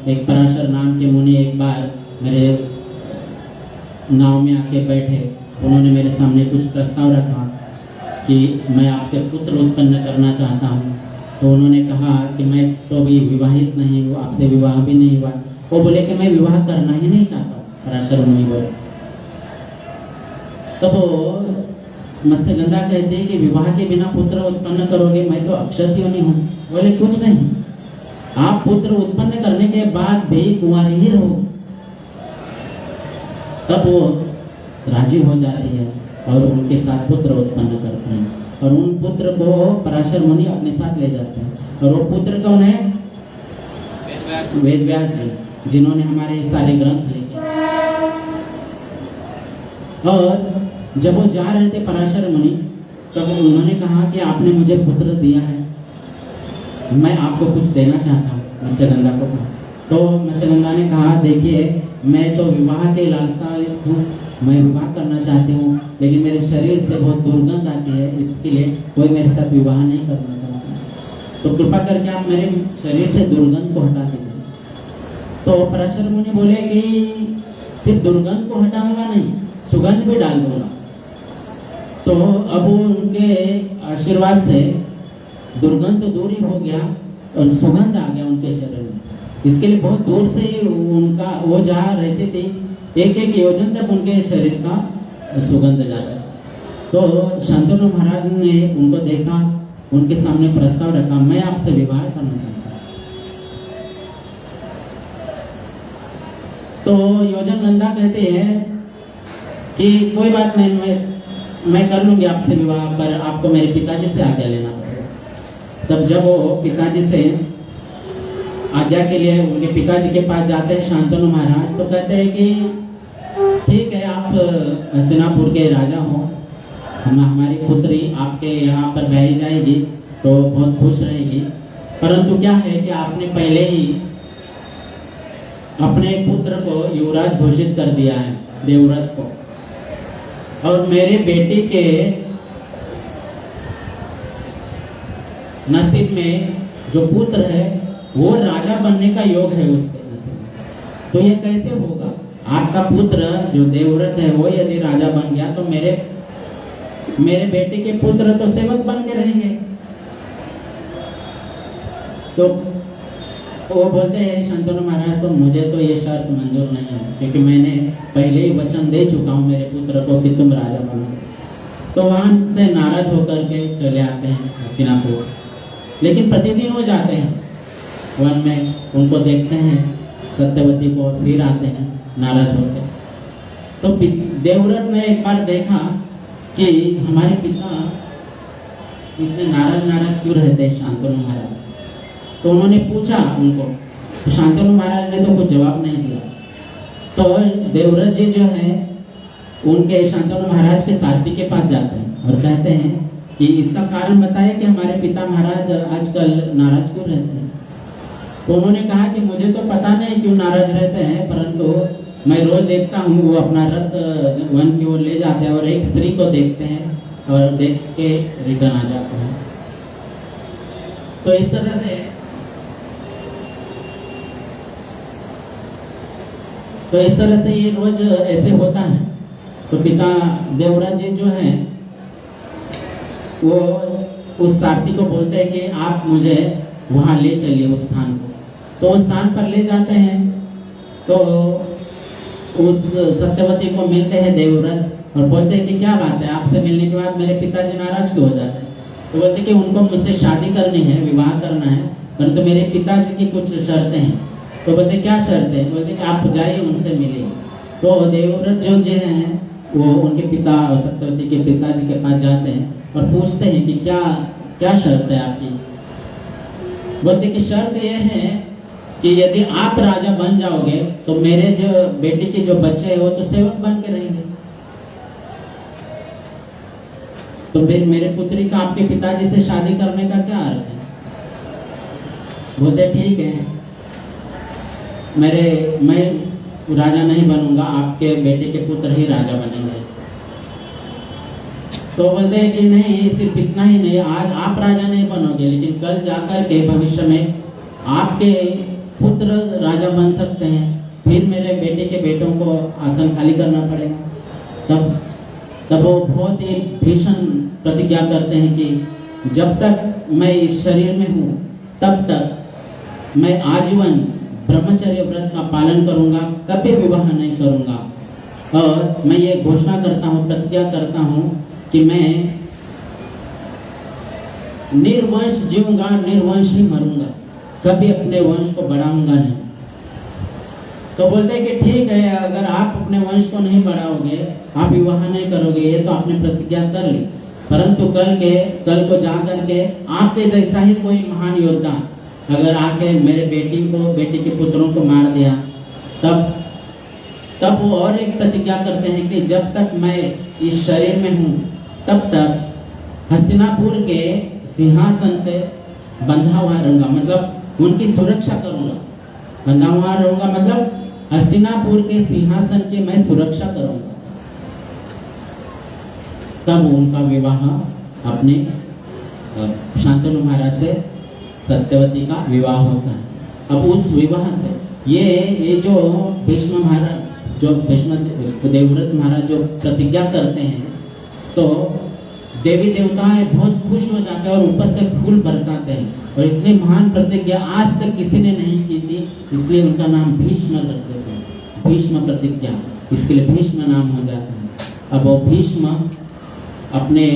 एक पराशर नाम के मुनि एक बार मेरे नाव में आके बैठे, उन्होंने मेरे सामने कुछ प्रस्ताव रखा कि मैं आपसे पुत्र उत्पन्न करना चाहता हूँ। तो उन्होंने कहा कि मैं तो अभी विवाहित नहीं हूँ, आपसे विवाह भी नहीं हुआ। वो बोले कि मैं विवाह करना ही नहीं चाहता हूँ, पराशर मुनि बोले। तब मत्स्यगंधा कहते हैं कि विवाह के बिना पुत्र उत्पन्न करोगे, मैं तो अक्षत्रिय हूँ। बोले कुछ नहीं, आप पुत्र उत्पन्न करने के बाद भी कुंवारी ही रहो। तब वो राजी हो जाती है और उनके साथ पुत्र उत्पन्न करते हैं, और उन पुत्र को पराशर मुनि अपने साथ ले जाते हैं। और वो पुत्र कौन है? वेदव्यास जी, जिन्होंने हमारे सारे ग्रंथ लिखे। और जब वो जा रहे थे पराशर मुनि, तब उन्होंने कहा कि आपने मुझे पुत्र दिया है, मैं आपको कुछ देना चाहता हूँ, मत्स्यगंधा को कहा। तो मत्स्यगंधा ने कहा, देखिए मैं तो विवाह के लालसा हूँ, मैं विवाह करना चाहती हूँ, लेकिन मेरे शरीर से बहुत दुर्गंध आती है, इसके लिए कोई मेरे साथ विवाह नहीं करना चाहता। तो कृपा करके आप मेरे शरीर से दुर्गंध को हटा दीजिए। तो पराशर मुनि बोले कि सिर्फ दुर्गंध को हटाऊंगा नहीं, सुगंध भी डाल दूंगा। तो अब उनके आशीर्वाद से दुर्गंध तो दूर ही हो गया और सुगंध आ गया उनके शरीर में। इसके लिए बहुत दूर से ही उनका वो जहाँ रहते थे एक एक योजन तक उनके शरीर का सुगंध जाता। तो शांतनु महाराज ने उनको देखा, उनके सामने प्रस्ताव रखा, मैं आपसे विवाह करना चाहता हूँ। तो योजन गंधा कहते हैं कि कोई बात नहीं, मैं कर लूंगी आपसे विवाह, पर आपको मेरे पिताजी से आज्ञा लेना पड़ेगा। तब जब वो पिताजी से आज्ञा के लिए उनके पिताजी के पास जाते हैं शांतनु महाराज, तो कहते हैं कि ठीक है, आप हस्तिनापुर के राजा हो, हमारी पुत्री आपके यहाँ पर ब्याही जाएगी तो बहुत खुश रहेगी, परंतु क्या है कि आपने पहले ही अपने पुत्र को युवराज घोषित कर दिया है, देवव्रत को, और मेरे बेटी के नसीब में जो पुत्र है वो राजा बनने का योग है उसके नसीब में। तो ये कैसे होगा? आपका पुत्र जो देवव्रत है वो यदि राजा बन गया तो मेरे बेटे के पुत्र तो सेवक बन के रहेंगे। तो वो बोलते हैं शांतनु महाराज, तो मुझे तो ये शर्त मंजूर नहीं है, क्योंकि मैंने पहले ही वचन दे चुका हूँ मेरे पुत्र को कि तुम राजा बनो। तो वहां से नाराज होकर के चले आते हैं हस्तिनापुर। लेकिन प्रतिदिन वो जाते हैं वन में, उनको देखते हैं सत्यवती को, फिर आते हैं नाराज होते। तो देवव्रत ने एक बार देखा कि हमारे पिता इतने नाराज क्यों रहते हैं शांतनु महाराज। तो उन्होंने पूछा उनको, तो शांतनु महाराज ने तो कुछ जवाब नहीं दिया। तो देवव्रत जी जो है उनके शांतनु महाराज के सारथी के पास जाते हैं और कहते हैं कि इसका कारण बताए कि हमारे पिता महाराज आजकल नाराज क्यों रहते हैं। तो उन्होंने कहा कि मुझे तो पता नहीं क्यों नाराज रहते हैं, परंतु मैं रोज देखता हूँ वो अपना रथ वन की ओर ले जाते हैं और एक स्त्री को देखते हैं और देख के रिटर्न आ जाते हैं। तो इस तरह से ये रोज ऐसे होता है। तो पिता देवव्रत जी जो है वो उस सारथी को बोलते हैं कि आप मुझे वहां ले चलिए उस स्थान को। तो उस स्थान पर ले जाते हैं। तो उस सत्यवती को मिलते हैं देवव्रत और बोलते हैं कि क्या बात है, आपसे मिलने के बाद मेरे पिताजी नाराज क्यों हो जाते हैं। तो बोलते कि उनको मुझसे शादी करनी है, विवाह करना है, परंतु मेरे पिताजी की कुछ शर्तें हैं। तो बोलते क्या शर्तें? बोलते कि आप जाइए उनसे मिलिए। तो देवव्रत जो हैं वो उनके पिता और सत्यवती के पिताजी के पास जाते हैं और पूछते हैं कि क्या शर्त है आपकी। बोलते कि शर्त ये है कि यदि आप राजा बन जाओगे तो मेरे जो बेटी के जो बच्चे हैं वो तो सेवक बन के रहेंगे। तो फिर मेरे पुत्री का आपके पिताजी से शादी करने का क्या अर्थ है? बोलते ठीक है, मैं राजा नहीं बनूंगा, आपके बेटे के पुत्र ही राजा बनेंगे। तो बोलते हैं कि नहीं, सिर्फ इतना ही नहीं, आज आप राजा नहीं बनोगे, लेकिन कल जाकर के भविष्य में आपके पुत्र राजा बन सकते हैं, फिर मेरे बेटे के बेटों को आसन खाली करना पड़ेगा। तब वो बहुत ही भीषण प्रतिज्ञा करते हैं कि जब तक मैं इस शरीर में हूँ तब तक मैं आजीवन ब्रह्मचर्य व्रत का पालन करूंगा, कभी विवाह नहीं करूंगा। और मैं ये घोषणा करता हूँ, प्रतिज्ञा करता हूँ कि मैं निर्वंश जीऊंगा, निर्वंश ही मरूंगा, कभी अपने वंश को बढ़ाऊंगा नहीं। तो बोलते हैं कि ठीक है, अगर आप अपने वंश को नहीं बढ़ाओगे, आप विवाह नहीं करोगे, ये तो आपने प्रतिज्ञा कर ली, परंतु कल को जा करके आपके जैसा ही कोई महान योद्धा अगर आके मेरे बेटी के पुत्रों को मार दिया, तब वो और एक प्रतिज्ञा करते हैं कि जब तक मैं इस शरीर में हूँ तब तक हस्तिनापुर के सिंहासन से बंधा हुआ रहूंगा, मतलब उनकी सुरक्षा करूंगा। बंधा हुआ रहूंगा मतलब हस्तिनापुर के सिंहासन की मैं सुरक्षा करूंगा। तब उनका विवाह अपने शांतनु महाराज से सत्यवती का विवाह होता है। अब उस विवाह से ये जो भीष्म महाराज जो भीष्म देवव्रत महाराज जो प्रतिज्ञा करते हैं तो देवी देवताएं बहुत खुश हो जाते हैं और ऊपर से फूल बरसाते हैं। और इतनी महान प्रतिज्ञा आज तक किसी ने नहीं की थी, इसलिए उनका नाम भीष्म रख देते हैं। भीष्म प्रतिज्ञा, इसके लिए भीष्म नाम हो जाता है। अब वो भीष्म अपने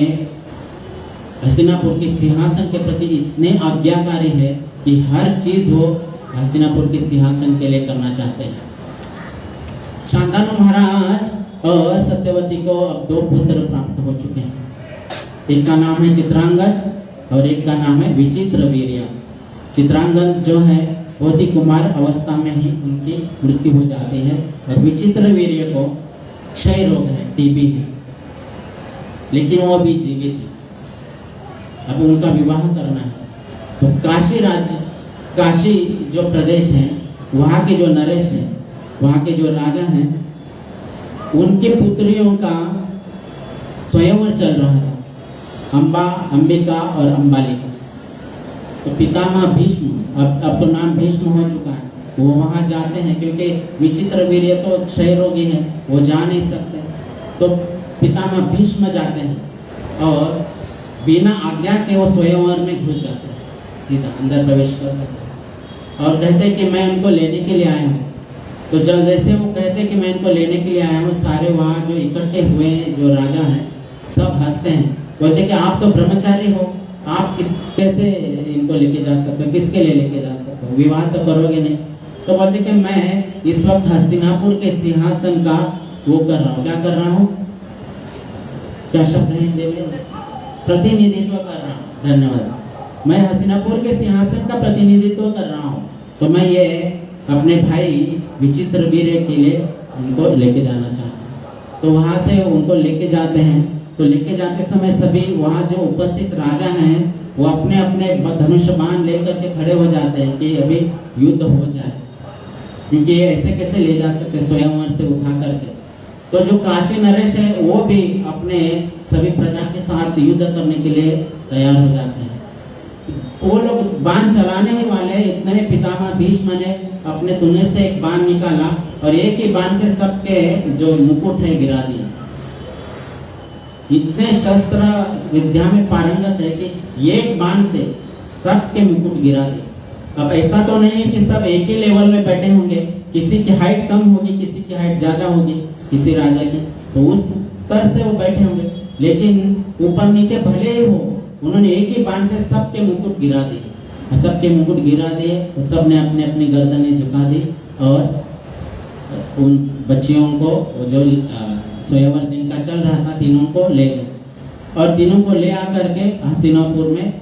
हस्तिनापुर के सिंहासन के प्रति इतने आज्ञाकारी है कि हर चीज वो हस्तिनापुर के सिंहासन के लिए करना चाहते हैं। शांतनु महाराज और सत्यवती को अब 2 पुत्र प्राप्त हो चुके हैं। एक का नाम है चित्रांगद और एक का नाम है विचित्र वीर्य। चित्रांगद जो है बहुत ही कुमार अवस्था में ही उनकी मृत्यु हो जाती है और विचित्र वीर्य को क्षय रोग है, टीबी है, लेकिन वो भी जीवित है। अब उनका विवाह करना है तो काशी जो प्रदेश है वहाँ के जो नरेश हैं, वहाँ के जो राजा हैं, उनके पुत्रियों का स्वयंवर चल रहा था, अंबिका और अंबालिका। तो पितामह भीष्म, अब तो नाम भीष्म हो चुका है, वो वहाँ जाते हैं क्योंकि विचित्र वीर्य तो क्षय रोगी है, वो जा नहीं सकते। तो पितामह भीष्म जाते हैं और बिना आज्ञा के वो स्वयंवर में घुस जाते हैं, सीधा अंदर प्रवेश करते हैं और कहते हैं कि मैं उनको लेने के लिए आया हूँ। तो जब जैसे वो कहते हैं कि मैं इनको लेने के लिए आया हूँ, सारे वहाँ जो इकट्ठे हुए हैं जो राजा हैं सब हंसते हैं, बोलते कि आप तो ब्रह्मचारी हो, आप कैसे इनको लेके जा सकते हो, किसके लिए लेके जा सकते हो, विवाह तो करोगे नहीं। तो बोलते कि मैं इस वक्त हस्तिनापुर के सिंहासन का वो कर रहा हूँ, क्या कर रहा हूँ, क्या शब्द है हिंदी में, प्रतिनिधित्व कर रहा हूँ, धन्यवाद। मैं हस्तिनापुर के सिंहासन का प्रतिनिधित्व कर रहा हूँ, तो मैं ये अपने भाई विचित्र वीर्य के लिए उनको लेके जाना चाहता हूँ। तो वहाँ से उनको लेके जाते हैं। तो लेके जाते समय सभी वहाँ जो उपस्थित राजा हैं वो अपने अपने धनुष बाण लेकर के खड़े हो जाते हैं कि अभी युद्ध हो जाए, क्योंकि ये ऐसे कैसे ले जा सकते स्वयंवर से उठा करके। तो जो काशी नरेश है वो भी अपने सभी प्रजा के साथ युद्ध करने के लिए तैयार हो जाते हैं। वो लोग बाण चलाने ही वाले, इतने में पितामह भीष्म ने अपने तुने से एक बाण निकाला और एक ही बाण से सबके जो मुकुट है गिरा दिया। इतने शस्त्र विद्या में पारंगत है कि एक बाण से सबके मुकुट गिरा दिए। अब ऐसा तो नहीं है कि सब एक ही लेवल में बैठे होंगे, किसी की हाइट कम होगी, किसी की हाइट ज्यादा होगी, किसी राजा की, तो उस तरह से वो बैठे होंगे, लेकिन ऊपर नीचे भले ही हो, उन्होंने एक ही बाण से सबके मुकुट गिरा दिए। सबके मुकुट गिरा दिए तो सब ने अपने अपनी गर्दनें झुका दी और उन बच्चियों को जो स्वयंवर जिनका चल रहा था तीनों को ले गए और तीनों को ले आकर के हस्तिनापुर में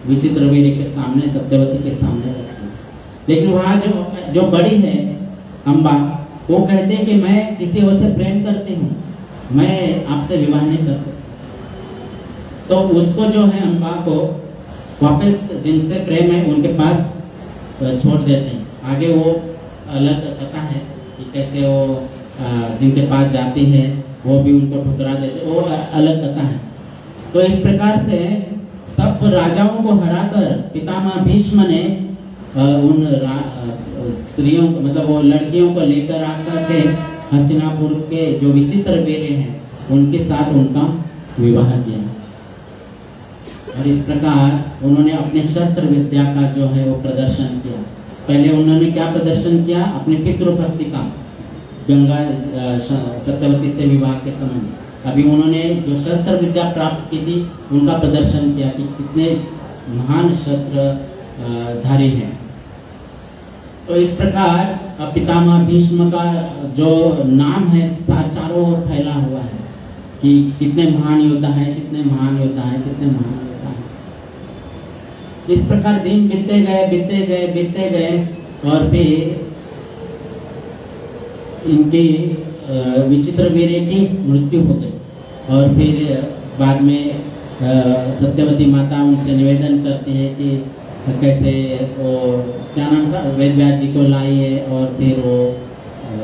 विचित्र वीर्य के सामने, सत्यवती के सामने रख दिया। लेकिन वहाँ जो बड़ी है अम्बा, वो कहते हैं कि मैं किसी और से प्रेम करती हूँ, मैं आपसे विवाह नहीं कर सकती। तो उसको जो है अम्बा को वापस जिनसे प्रेम है उनके पास छोड़ देते हैं। आगे वो अलग कथा है कि कैसे वो जिनके पास जाती है वो भी उनको ठुकरा देते, वो अलग कथा है। तो इस प्रकार से सब राजाओं को हराकर पितामह भीष्म ने उन स्त्रियों को, मतलब वो लड़कियों को लेकर आकर के हस्तिनापुर के जो विचित्र वीर्य हैं उनके साथ उनका विवाह किया। और इस प्रकार उन्होंने अपने शस्त्र विद्या का जो है वो प्रदर्शन किया। पहले उन्होंने क्या प्रदर्शन किया, अपने पितृभक्ति का, गंगा सत्यवती से विवाह के समय। अभी उन्होंने जो शस्त्र विद्या प्राप्त की थी उनका प्रदर्शन किया कि कितने महान शस्त्र धारी हैं। तो इस प्रकार पितामह भीष्म का जो नाम है चारों ओर फैला हुआ है कि कितने महान योद्धा है, कितने महान योद्धा है, कितने महान योद्धा है। इस प्रकार दिन बीतते गए और फिर इनकी विचित्र वीर्य की मृत्यु हो गई। और फिर बाद में सत्यवती माता उनसे निवेदन करती है कि कैसे वो क्या नाम था, वेद व्यास जी को लाइए और फिर वो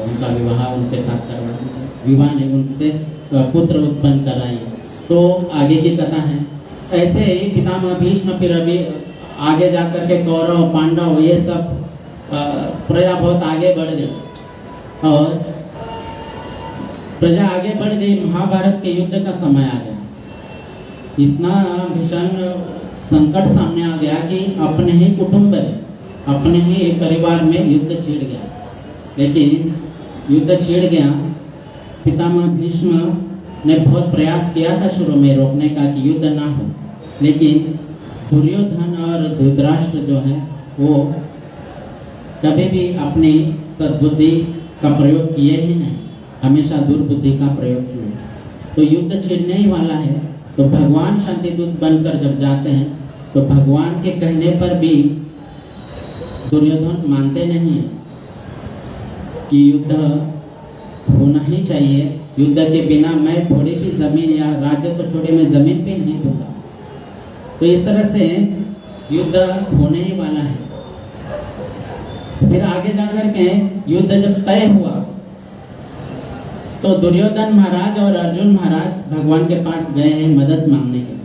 उनका विवाह उनके साथ करवाइए, विवाह नहीं उनसे पुत्र उत्पन्न कराइए। तो आगे की कथा है। ऐसे ही पितामह भीष्म फिर अभी आगे जाकर के कौरव पांडव ये सब प्रजा बहुत आगे बढ़ गई और प्रजा आगे बढ़ गई। महाभारत के युद्ध का समय आ गया। इतना भीषण संकट सामने आ गया कि अपने ही कुटुंब अपने ही परिवार में युद्ध छिड़ गया। लेकिन युद्ध छिड़ गया, पितामह भीष्म ने बहुत प्रयास किया था शुरू में रोकने का कि युद्ध ना हो, लेकिन दुर्योधन और धृतराष्ट्र जो है वो कभी भी अपनी सद्बुद्धि का प्रयोग किए ही नहीं, हमेशा दुर्बुद्धि का प्रयोग किए। तो युद्ध छिड़ने ही वाला है, तो भगवान शांतिदूत बनकर जब जाते हैं तो भगवान के कहने पर भी दुर्योधन मानते नहीं है कि युद्ध होना ही चाहिए। युद्ध के बिना मैं थोड़ी भी जमीन या राज्य तो छोड़े मैं जमीन पे नहीं दूंगा। तो इस तरह से युद्ध होने ही वाला है। फिर आगे जाकर के युद्ध जब तय हुआ तो दुर्योधन महाराज और अर्जुन महाराज भगवान के पास गए हैं मदद मांगने के लिए।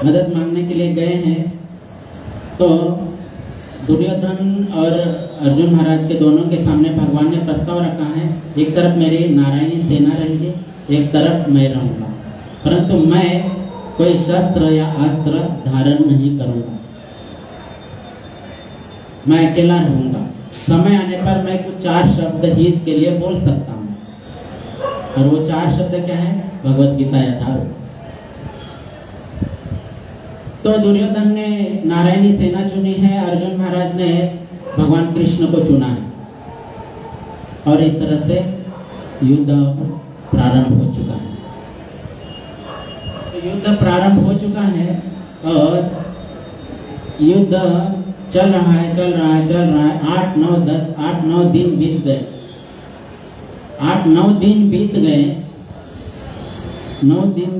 मदद मांगने के लिए गए हैं तो दुर्योधन और अर्जुन महाराज के दोनों के सामने भगवान ने प्रस्ताव रखा है, एक तरफ मेरी नारायणी सेना रहेगी, एक तरफ मैं रहूंगा, परंतु मैं कोई शस्त्र या अस्त्र धारण नहीं करूंगा, मैं अकेला रहूंगा। समय आने पर मैं कुछ 4 शब्द हित के लिए बोल सकता हूँ, और वो 4 शब्द क्या है? भगवत गीता यथार्थ। तो दुर्योधन ने नारायणी सेना चुनी है, अर्जुन महाराज ने भगवान कृष्ण को चुना है, और इस तरह से युद्ध प्रारंभ हो चुका है। तो युद्ध प्रारंभ हो चुका है और युद्ध चल रहा है 8-9 दिन बीत गए। 8-9 दिन बीत गए। 9 दिन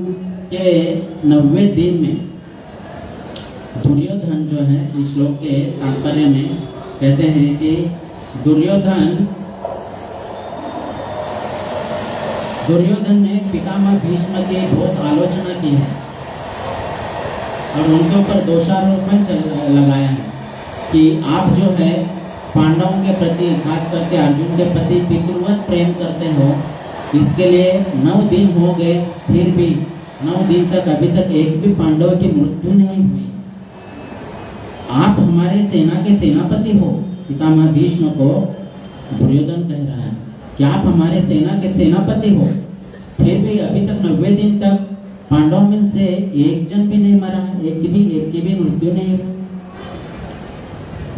के 90वें दिन में दुर्योधन जो है इस श्लोक के तात्पर्य में कहते हैं कि दुर्योधन ने पितामह भीष्म की बहुत आलोचना की है और उनके ऊपर दोषारोपण लगाया है कि आप जो है पांडवों के प्रति, खास करके अर्जुन के प्रति पितृवत प्रेम करते हो। इसके लिए 9 दिन हो गए, फिर भी 9 दिन तक अभी तक एक भी पांडव की मृत्यु नहीं हुई। आप हमारे सेना के सेनापति हो। पितामह भीष्म को दुर्योधन कह रहा है कि आप हमारे सेना के सेनापति हो, फिर भी अभी तक 90 दिन तक पांडवों में से एक जन भी नहीं मरा, एक की भी मृत्यु नहीं हुई।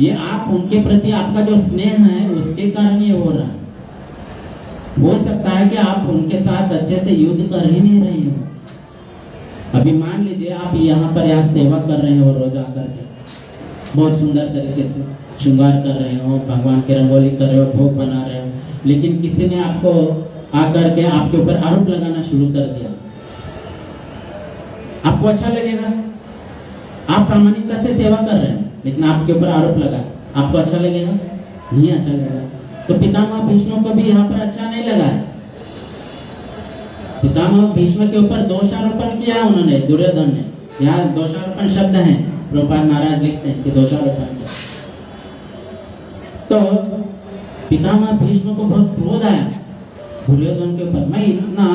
ये आप उनके प्रति आपका जो स्नेह है उसके कारण ये हो रहा है। हो सकता है कि आप उनके साथ अच्छे से युद्ध कर ही नहीं रहे हो। अभी मान लीजिए आप यहाँ पर सेवा कर रहे हो, रोज आकर के बहुत सुंदर तरीके से श्रृंगार कर रहे हो, भगवान की रंगोली कर रहे हो, भोग बना रहे हो, लेकिन किसी ने आपको आकर के आपके ऊपर आरोप लगाना शुरू कर दिया। आपको अच्छा लगेगा? आप प्रामाणिकता से सेवा कर रहे हैं, लेकिन आपके ऊपर आरोप लगा, आपको अच्छा लगेगा? नहीं अच्छा लगेगा। तो पितामह भीष्म को भी यहाँ पर अच्छा नहीं लगा है। पितामह भीष्म के ऊपर दोषारोपण किया उन्होंने, दुर्योधन ने। यहाँ दोषारोपण शब्द है, प्रभुपाद महाराज लिखते हैं कि दोषारोपण किया। तो पितामह भीष्म को बहुत क्रोध आया दुर्योधन के ऊपर। मैं इतना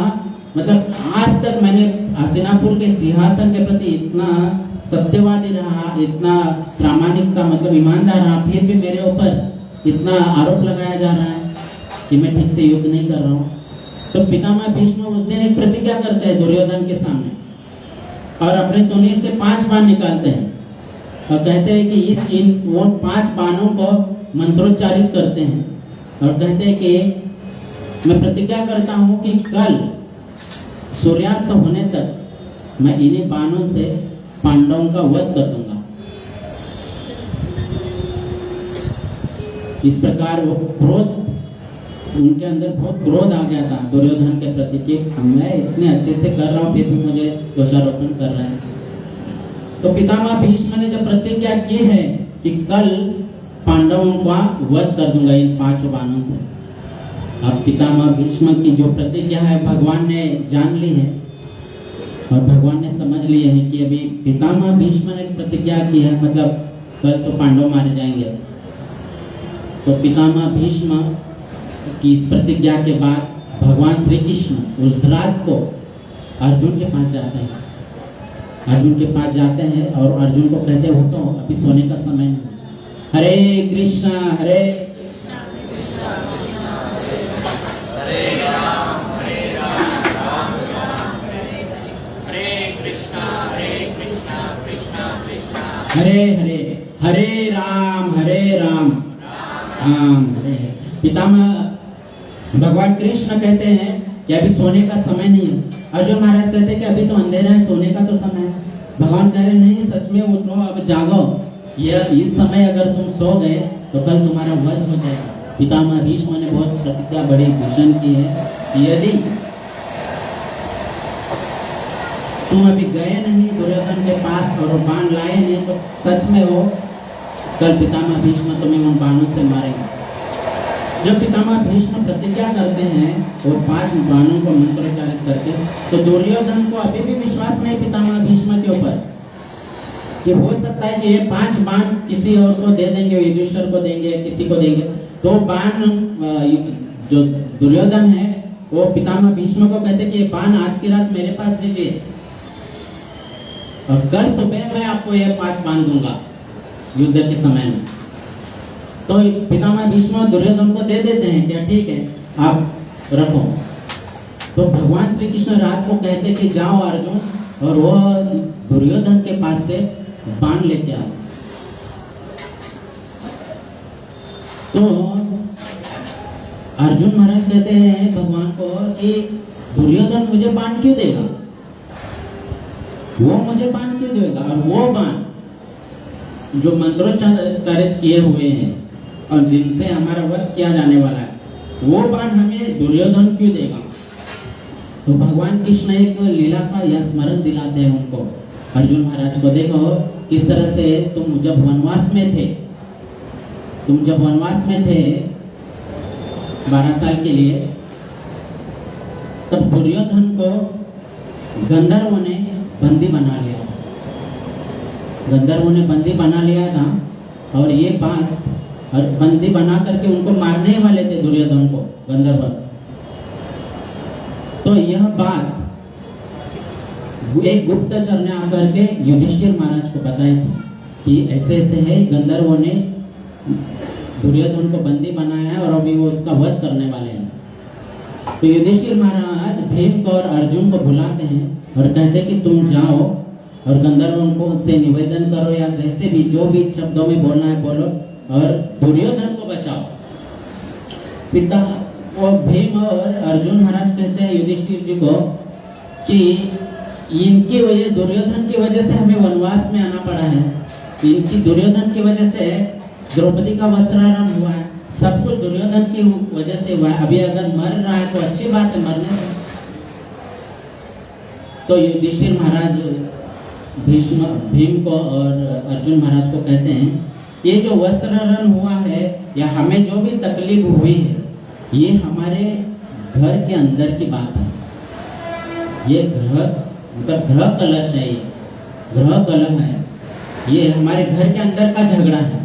मतलब आज तक मैंने हस्तिनापुर के सिंहासन के प्रति इतना सत्यवादी रहा, इतना प्रामाणिकता मतलब ईमानदार रहा, फिर भी मेरे ऊपर इतना आरोप लगाया जा रहा है कि मैं ठीक से युद्ध नहीं कर रहा हूँ। तो पितामह भीष्म उस दिन एक प्रतिज्ञा करते हैं दुर्योधन के सामने और अपने तुनीर से 5 बाण निकालते हैं और कहते हैं कि वो 5 बाणों को मंत्रोच्चारित करते हैं और कहते हैं कि मैं प्रतिज्ञा करता हूँ कि कल सूर्यास्त होने तक मैं इन्हीं बाणों से पांडवों का वध कर दूंगा। इस प्रकार वो क्रोध, उनके अंदर बहुत क्रोध आ गया था दुर्योधन के प्रति कि मैं इतने अच्छे से कर रहा हूँ फिर भी मुझे दोषारोपण कर रहे हैं। तो पितामह भीष्म ने जब प्रतिज्ञा की है कि कल पांडवों का वध कर दूंगा इन 5 बाणों से। अब पितामह भीष्म की जो प्रतिज्ञा है भगवान ने जान ली है और भगवान ने समझ लिए हैं कि अभी पितामह भीष्म ने प्रतिज्ञा की है, मतलब कल तो पांडव मारे जाएंगे। तो पितामह भीष्म की इस प्रतिज्ञा के बाद भगवान श्री कृष्ण उस रात को अर्जुन के पास जाते हैं। अर्जुन के पास जाते हैं और अर्जुन को कहते हो तो अभी सोने का समय नहीं। हरे कृष्णा हरे हरे हरे हरे राम राम हरे हरे। पितामह भगवान कृष्ण कहते हैं कि अभी सोने का समय नहीं है। अर्जुन महाराज कहते हैं कि अभी तो अंधेरा है, सोने का तो समय है। भगवान कह रहे नहीं, सच में उठो, अब जागो। ये इस समय अगर तुम सो गए तो कल तुम्हारा वध हो जाएगा। पितामह भीष्म ने बहुत प्रतिज्ञा बड़ी घोषण की है कि यदि तुम अभी गए नहीं दुर्योधन के पास और बाण लाए नहीं तो सच में वो कल पितामह भीष्म तुम्हें उन बाणों से मारेंगे। जब पितामह भीष्म प्रतिज्ञा करते हैं और 5 बाणों को मंत्रोच्चारित करके, तो दुर्योधन को अभी भी विश्वास नहीं पितामह भीष्म के ऊपर कि हो सकता है कि ये 5 बाण किसी और को दे देंगे, युधिष्ठिर को देंगे, किसी को देंगे। तो बाण जो दुर्योधन है वो पितामह भीष्म को कहते कि ये बाण आज की रात मेरे पास दीजिए और कल सुबह मैं आपको ये 5 बाण दूंगा युद्ध के समय में। तो पितामह भीष्म दुर्योधन को दे देते हैं क्या ठीक है आप रखो। तो भगवान श्री कृष्ण रात को कहते कि जाओ अर्जुन और वो दुर्योधन के पास से बाण लेके आओ। तो अर्जुन महाराज कहते हैं भगवान को कि दुर्योधन मुझे बाण क्यों देगा, वो मुझे बाण क्यों देगा, और वो बाण जो मंत्रोच्चारित किए हुए हैं और जिनसे हमारा वध किया जाने वाला है, वो बाण हमें दुर्योधन क्यों देगा। तो भगवान कृष्ण एक लीला का यह स्मरण दिलाते हैं उनको, अर्जुन महाराज को। देखो किस तरह से तुम जब वनवास में थे 12 साल के लिए, तब दुर्योधन को गंधर्वों ने बंदी बना लिया। गंधर्वों ने बंदी बना लिया था और ये बात और बंदी बना करके उनको मारने वाले थे दुर्योधन को गंधर्व। तो यह बात एक गुप्तचर ने आकर के युधिष्ठिर महाराज को बताई थी कि ऐसे ऐसे है, गंधर्वों ने दुर्योधन को बंदी बनाया है और अभी वो उसका वध करने वाले हैं। तो युधिष्ठिर महाराज भीम को और अर्जुन को बुलाते हैं और कहते कि तुम जाओ और गंधर्वों को उससे निवेदन करो या जैसे भी जो भी शब्दों में बोलना है बोलो और दुर्योधन को बचाओ। पिता वो भीम और अर्जुन महाराज कहते हैं युधिष्ठिर जी को कि इनकी वजह, दुर्योधन की वजह से हमें वनवास में आना पड़ा है। इनकी दुर्योधन की वजह से द्रौपदी का वस्त्राहरण हुआ है, सब कुछ दुर्योधन की वजह से हुआ है। अभी अगर मर रहा है तो अच्छी बात है, मरने से। तो युधिष्ठिर महाराज भीम को और अर्जुन महाराज को कहते हैं ये जो वस्त्राहरण हुआ है या हमें जो भी तकलीफ हुई है, ये हमारे घर के अंदर की बात है। ये ग्रह कलश है, ये ग्रह कलह है, ये हमारे घर के अंदर का झगड़ा है।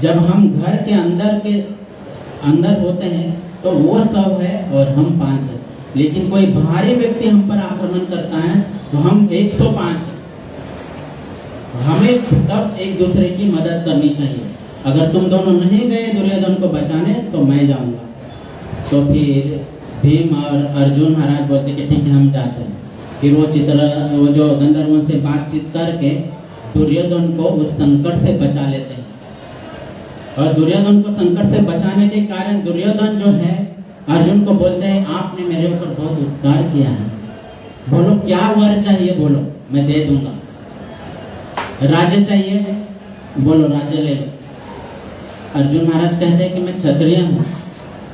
जब हम घर के अंदर होते हैं तो वो सब है और हम 5 है, लेकिन कोई बाहरी व्यक्ति हम पर आक्रमण करता है तो हम 105 है। हमें तब एक दूसरे की मदद करनी चाहिए। अगर तुम दोनों नहीं गए दुर्योधन को बचाने तो मैं जाऊंगा। तो फिर भीम और अर्जुन महाराज बोलते कि ठीक है हम जाते हैं। फिर वो जो गंधर्वों से बातचीत करके दुर्योधन को उस संकट से बचा लेते हैं। और दुर्योधन को संकट से बचाने के कारण दुर्योधन जो है अर्जुन को बोलते हैं आपने मेरे ऊपर बहुत उपकार किया है, बोलो क्या वर चाहिए, बोलो मैं दे दूंगा। राज्य चाहिए, बोलो राज्य ले लो। अर्जुन महाराज कहते हैं कि मैं क्षत्रिय हूँ,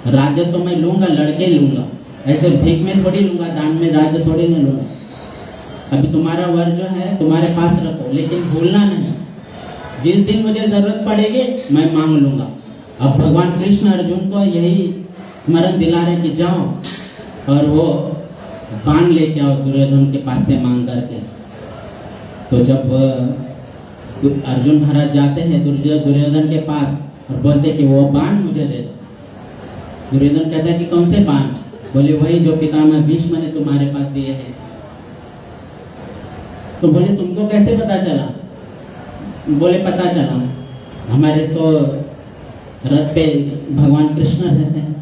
राज्य तो मैं लूंगा, लड़के लूंगा, ऐसे भीख में थोड़ी लूंगा, दान में राज्य थोड़ी नहीं लूंगा। अभी तुम्हारा वर जो है तुम्हारे पास रखो, लेकिन भूलना नहीं, जिस दिन मुझे जरूरत पड़ेगी मैं मांग लूंगा। अब भगवान कृष्ण अर्जुन को यही स्मरण दिला रहे कि जाओ और वो बाण लेके आओ दुर्योधन के पास से मांग करके। तो जब अर्जुन महाराज जाते हैं दुर्योधन के पास और बोलते कि वो बाण मुझे दे दो। दुर्योधन कहता है कि कौन से बाण? बोले वही जो पितामह भीष्म ने तुम्हारे पास दिए हैं। तो बोले तुमको कैसे पता चला? बोले पता चला, हमारे तो रथ पे भगवान कृष्ण रहते हैं।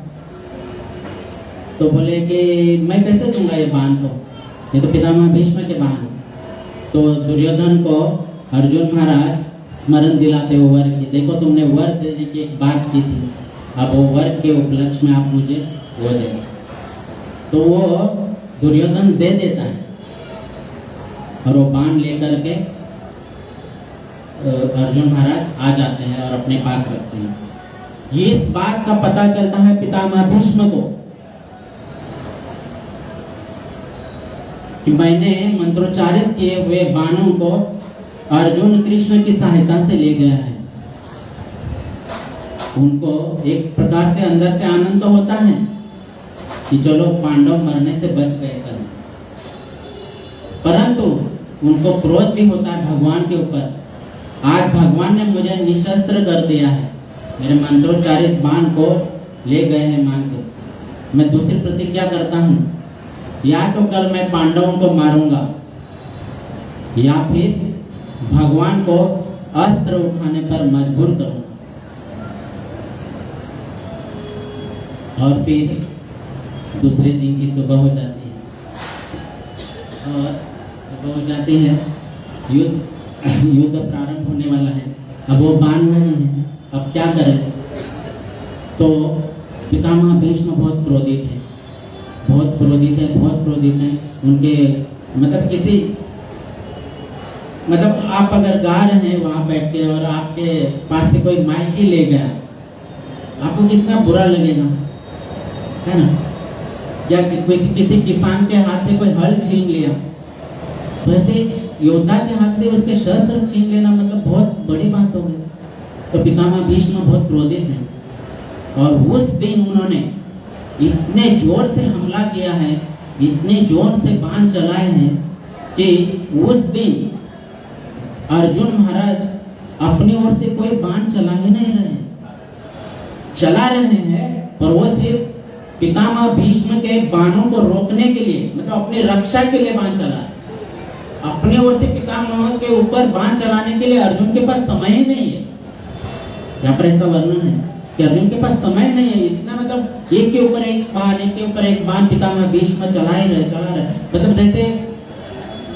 तो बोले कि मैं कैसे दूंगा ये बाण? तो ये तो पितामह भीष्म के बाण। तो दुर्योधन को अर्जुन महाराज स्मरण दिलाते हो वर की, देखो तुमने वर देने की एक बात की थी, अब वो वर के उपलक्ष्य में आप मुझे वो दे। तो वो दुर्योधन दे देता है और वो बाण लेकर के अर्जुन महाराज आ जाते हैं और अपने पास रखते हैं। ये इस बात का पता चलता है पितामह भीष्म को कि मैंने मंत्रोच्चारित किए हुए बाणों को अर्जुन कृष्ण की सहायता से ले गया है। उनको एक प्रकार से अंदर से आनंद तो होता है कि चलो पांडव मरने से बच गए कल, परंतु उनको क्रोध भी होता है भगवान के ऊपर। आज भगवान ने मुझे निशस्त्र कर दिया है, मेरे मंत्रोच्चारित बाण को ले गए हैं मांग के। मैं दूसरी प्रतिज्ञा करता हूँ, या तो कल मैं पांडवों को मारूंगा या फिर भगवान को अस्त्र उठाने पर मजबूर करूंगा। और फिर दूसरे दिन की सुबह हो जाती है और सुबह हो जाती है, युद्ध प्रारंभ होने वाला है। अब वो बाण नहीं है, अब क्या करें? तो पितामह भीष्म बहुत क्रोधित है, बहुत क्रोधित है, बहुत क्रोधित है। उनके मतलब आप अगर गा रहे हैं वहां बैठ के और आपके पास से कोई माइक ही ले गया, आपको कितना बुरा लगेगा, है ना? या किसी किसान के हाथ से कोई हल छीन लिया, तो ऐसे योद्धा के हाथ से उसके शस्त्र छीन लेना मतलब बहुत बड़ी बात हो गई। तो पितामह भीष्म बहुत क्रोधित हैं और उस दिन उन्होंने इतने जोर से हमला किया है, इतने जोर से बाण चलाए हैं कि उस दिन अर्जुन महाराज अपनी ओर से कोई बाण चला ही नहीं रहे, चला रहे हैं पर वो सिर्फ पितामह भीष्म के बाणों को रोकने के लिए, मतलब अपनी रक्षा के लिए बाण चला। अपने ओर से पितामह के ऊपर बाण चलाने के लिए अर्जुन के पास समय ही नहीं है। यहाँ पर ऐसा वर्णन है कि अर्जुन के पास समय नहीं है, इतना मतलब एक के ऊपर एक बाण, एक के ऊपर एक बाण पितामह भीष्म चला रहे। मतलब जैसे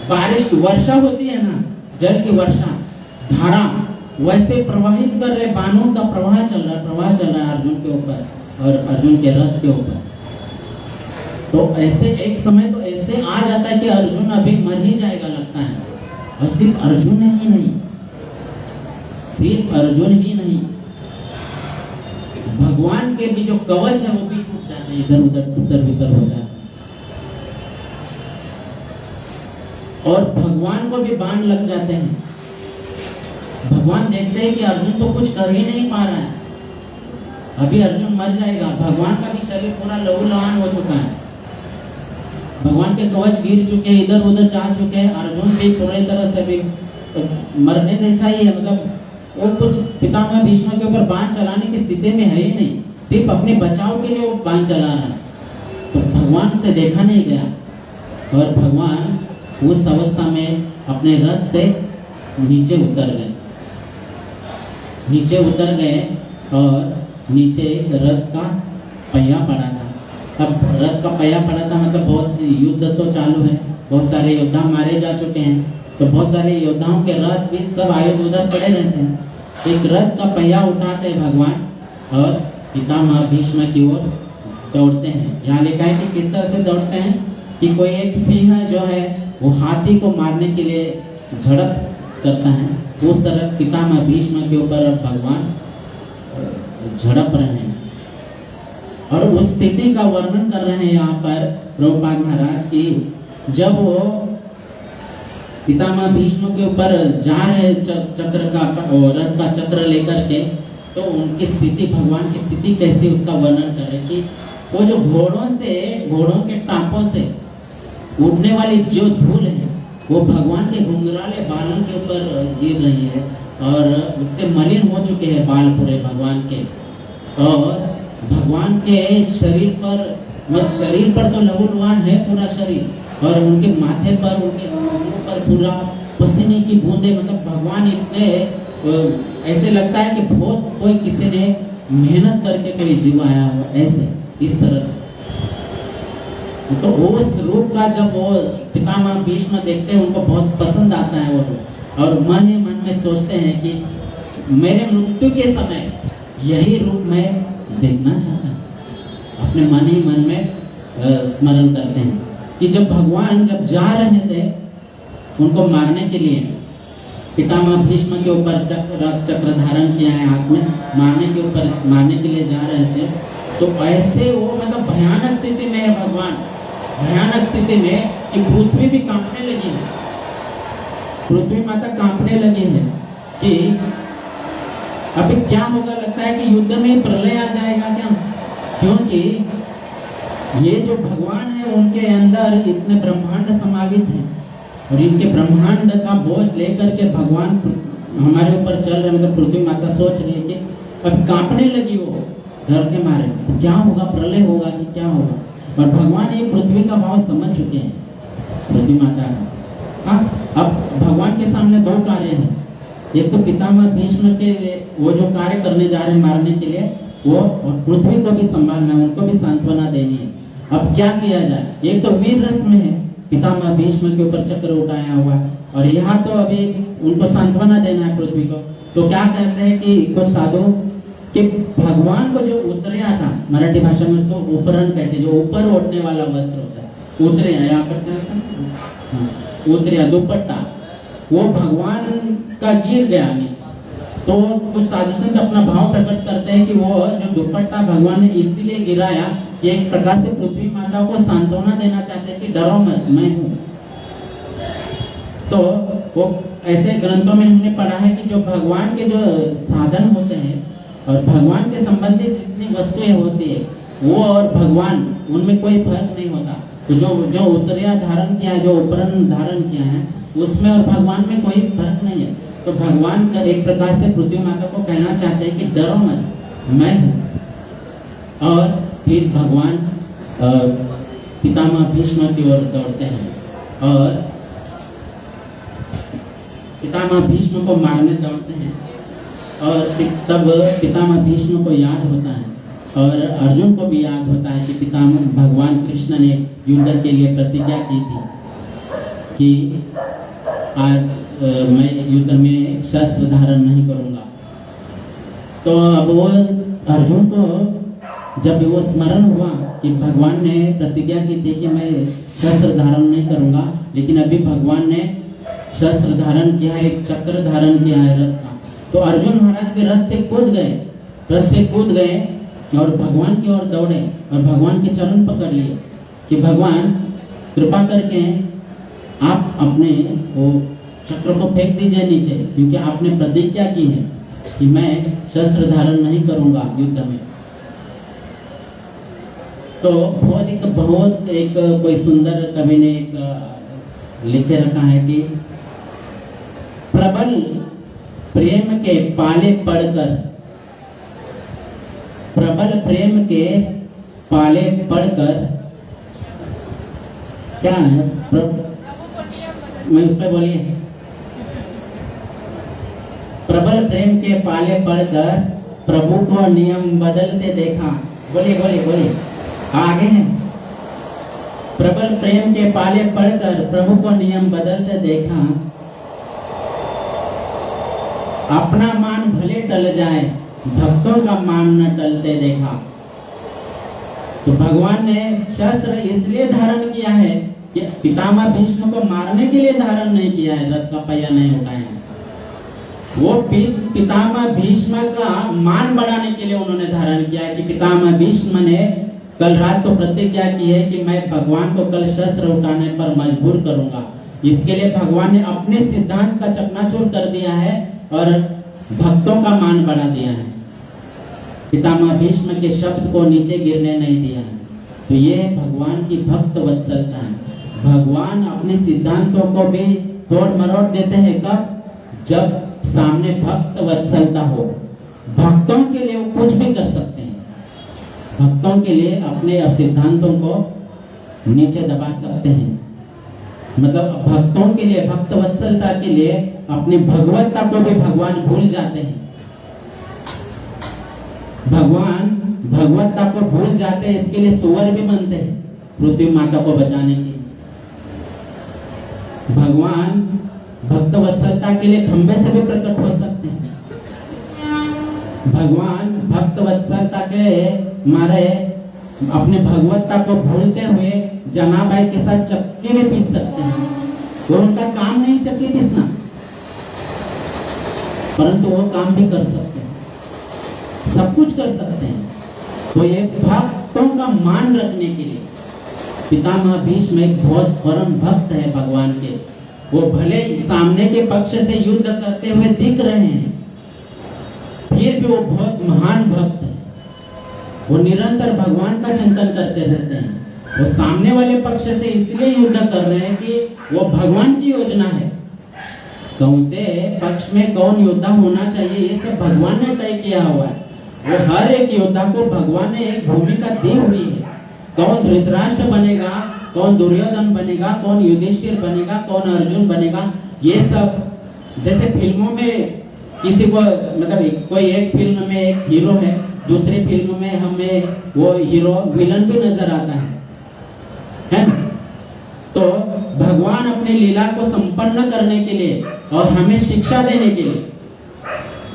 बारिश की वर्षा होती है ना, जल की वर्षा धारा, वैसे प्रवाहित कर रहे बाणों का प्रवाह चल रहा है अर्जुन के ऊपर और अर्जुन के रथ के ऊपर। तो ऐसे एक समय तो ऐसे आ जाता है कि अर्जुन अभी मर ही जाएगा लगता है। और सिर्फ अर्जुन ही नहीं, सिर्फ अर्जुन ही नहीं, भगवान के भी जो कवच है वो भी टूट जाते हैं, इधर उधर हो जाए। और भगवान को भी बाण लग जाते हैं। भगवान देखते हैं कि अर्जुन तो कुछ कर ही नहीं पा रहा है, अभी अर्जुन मर जाएगा। भगवान का भी शरीर पूरा लहूलुहान हो चुका है, भगवान के कवच गिर चुके हैं, इधर उधर जा चुके हैं। अर्जुन भी पूरी तरह से भी मरने जैसा ही है, मतलब वो कुछ पितामह भीष्म के ऊपर बाण चलाने की स्थिति में है ही नहीं, सिर्फ अपने बचाव के लिए वो बाण चला रहा है। तो भगवान से देखा नहीं गया और भगवान उस अवस्था में अपने रथ से नीचे उतर गए और नीचे रथ का पहिया पड़ा था। अब रथ का पहिया पड़ा था मतलब बहुत युद्ध तो चालू है, बहुत सारे योद्धा मारे जा चुके हैं, तो बहुत सारे योद्धाओं के रथ भी सब आयुध उधर पड़े रहते हैं। एक रथ का पहिया उठाते हैं भगवान और पितामह भीष्म की ओर दौड़ते हैं। यहाँ लिखा है कि किस तरह से दौड़ते हैं कि कोई एक सिंह जो है वो हाथी को मारने के लिए झड़प करता है, उस तरह पितामह भीष्म के ऊपर भगवान झड़प रहे हैं। और उस स्थिति का वर्णन कर रहे हैं यहाँ पर प्रभुपाद महाराज की, जब वो पितामह भीष्म के ऊपर जा रहे चक्र का रथ का चक्र लेकर के, तो उनकी स्थिति, भगवान की स्थिति कैसी उसका वर्णन कर रहे कि वो जो घोड़ों के टापों से उड़ने वाली जो धूल है वो भगवान के घुंघराले बालों के ऊपर गिर रही है और उससे मलिन हो चुके हैं बाल पूरे भगवान के। और भगवान के शरीर पर तो लहूलुहान है पूरा शरीर, और उनके माथे पर, उनके घुटनों पर पूरा पसीने की बूंदे, मतलब भगवान इतने ऐसे लगता है कि बहुत कोई किसी ने मेहनत करके कोई जीवाया हुआ, ऐसे इस तरह से। तो उस रूप का जब वो पितामह भीष्म देखते हैं उनको बहुत पसंद आता है वो रूप, और मन ही मन में सोचते हैं कि मेरे मृत्यु के समय यही रूप मैं देखना चाहता हूँ। अपने मन ही मन में स्मरण करते हैं कि जब भगवान जब जा रहे थे उनको मारने के लिए, पितामह भीष्म के ऊपर चक्र धारण किया है हाथ में, मारने के लिए जा रहे थे, तो ऐसे वो मतलब भयानक स्थिति में है भगवान, भयानक स्थिति में कि पृथ्वी भी कांपने लगी है, पृथ्वी माता कांपने लगी है कि अभी क्या होगा। लगता है कि युद्ध में प्रलय आ जाएगा क्या, क्योंकि ये जो भगवान है उनके अंदर इतने ब्रह्मांड समावित हैं, और इनके ब्रह्मांड का बोझ लेकर के भगवान हमारे ऊपर चल रहे, मतलब पृथ्वी माता सोच रही है कि अब कांपने लगी वो डर के मारे, तो क्या होगा, प्रलय होगा कि क्या होगा। और भगवान ये पृथ्वी का भाव समझ चुके हैं, पृथ्वी माता का। हाँ, अब भगवान के सामने दो कार्य हैं, एक तो पितामह भीष्म के लिए वो जो कार्य करने जा रहे हैं मारने के लिए, वो और पृथ्वी को भी संभालना है, उनको भी सांत्वना देनी है। अब क्या किया जाए, एक तो वीर रस में है, पितामह भीष्म के ऊपर चक्र उठाया हुआ, और यहाँ तो अभी उनको सांत्वना देना है पृथ्वी को। तो क्या कहते हैं कि कुछ साधु कि भगवान को जो उतरिया था, मराठी भाषा में उसको उपरण कहते हैं, जो ऊपर ओढ़ने वाला वस्त्र होता है, उतरिया, यहाँ पर क्या होता है, उतरिया दुपट्टा, वो भगवान का गिर गया नहीं। तो कुछ साधु संत अपना भाव प्रकट करते हैं कि वो जो दुपट्टा भगवान ने इसीलिए गिराया कि एक प्रकार से पृथ्वी माता को सांत्वना देना चाहते हैं कि डरो मत, मैं हूँ। तो वो ऐसे ग्रंथों में हमने पढ़ा है कि जो भगवान के जो साधन होते हैं और भगवान के संबंधित जितनी वस्तुएं होती है वो और भगवान, उनमें कोई फर्क नहीं होता। तो जो उत्तरिया धारण किया है, जो उपरण धारण किया है, उसमें और भगवान में कोई फर्क नहीं है। तो भगवान का एक प्रकार से पृथ्वी माता को कहना चाहते हैं कि डरो मत, मैं हूँ। और फिर भगवान पितामह भीष्म की ओर दौड़ते हैं और पितामह भीष्म को मारने दौड़ते हैं, और तब पितामह भीष्म को याद होता है और अर्जुन को भी याद होता है कि पितामह भगवान कृष्ण ने युद्ध के लिए प्रतिज्ञा की थी कि आज मैं युद्ध में शस्त्र धारण नहीं करूंगा। तो अब वो अर्जुन को जब वो स्मरण हुआ कि भगवान ने प्रतिज्ञा की थी कि मैं शस्त्र धारण नहीं करूंगा, लेकिन अभी भगवान ने शस्त्र धारण किया है, एक चक्र धारण किया है रथ का, तो अर्जुन महाराज के रथ से कूद गए और भगवान की ओर दौड़े और भगवान के चरण पकड़ लिए कि भगवान कृपा करके आप अपने वो चक्र को फेंक दीजिए नीचे, क्योंकि आपने प्रतिज्ञा की है कि मैं शस्त्र धारण नहीं करूंगा युद्ध में। तो बहुत एक कोई सुंदर कवि ने एक लिखे रखा है कि प्रबल प्रेम के पाले पड़कर, प्रबल प्रेम के पाले पड़कर, क्या है मैं उस पर बोलिए, प्रबल प्रेम के पाले पड़कर प्रभु को नियम बदलते देखा। बोलिए बोलिए बोलिए, आगे है। प्रबल प्रेम के पाले पड़कर प्रभु को नियम बदलते देखा, अपना मान भले टल जाए भक्तों का मान न टलते देखा। तो भगवान ने शस्त्र इसलिए धारण किया है कि पितामह भीष्म को मारने के लिए धारण नहीं किया है, रथ का पहिया नहीं उठाया है। वो पितामह भीष्म का मान बढ़ाने के लिए उन्होंने धारण किया है कि पितामह भीष्म ने कल रात को प्रतिज्ञा की है कि मैं भगवान को कल शस्त्र उठाने पर मजबूर करूंगा। इसके लिए भगवान ने अपने सिद्धांत का चकनाचूर कर दिया है और भक्तों का मान बढ़ा दिया है, पितामह भीष्म के शब्द को नीचे गिरने नहीं दिया है। तो ये भगवान की भक्त वत्सलता है। भगवान अपने सिद्धांतों को भी तोड़ मरोड़ देते हैं। कब? जब सामने भक्त वत्सलता हो। भक्तों के लिए वो कुछ भी कर सकते हैं। भक्तों के लिए अपने सिद्धांतों को नीचे दबा सकते हैं। मतलब भक्तों के लिए, भक्त वत्सलता के लिए अपनी भगवत्ता को भी भगवान भूल जाते हैं। भगवान भगवत्ता को भूल जाते हैं, इसके लिए सुअर भी बनते हैं पृथ्वी माता को बचाने के लिए। भगवान भक्त वत्सलता के लिए खंबे से भी प्रकट हो सकते हैं। भगवान भक्त वत्सलता के मारे अपने भगवत्ता को भूलते हुए जनाबाई के साथ चक्की में पीस सकते हैं। वो उनका काम नहीं चक्की पीसना, परंतु वो काम भी कर सकते हैं, सब कुछ कर सकते हैं। तो ये भक्तों का मान रखने के लिए पितामह भीष्म एक बहुत परम भक्त है भगवान के। वो भले सामने के पक्ष से युद्ध करते हुए दिख रहे हैं, फिर भी वो बहुत महान भक्त है। वो निरंतर भगवान का चिंतन करते रहते हैं। वो सामने वाले पक्ष से इसलिए युद्ध कर रहे हैं कि वो भगवान की योजना है। कौन से पक्ष में कौन योद्धा होना चाहिए, ये सब भगवान ने तय किया हुआ है। वो हर एक योद्धा को भगवान ने एक भूमिका दी हुई है। कौन धृतराष्ट्र बनेगा, कौन दुर्योधन बनेगा, कौन युधिष्ठिर बनेगा, कौन अर्जुन बनेगा, ये सब जैसे फिल्मों में किसी को, मतलब कोई एक फिल्म में एक हीरो है, दूसरी फिल्म में हमें वो हीरो विलन भी नजर आता है ना? तो भगवान अपनी लीला को संपन्न करने के लिए और हमें शिक्षा देने के लिए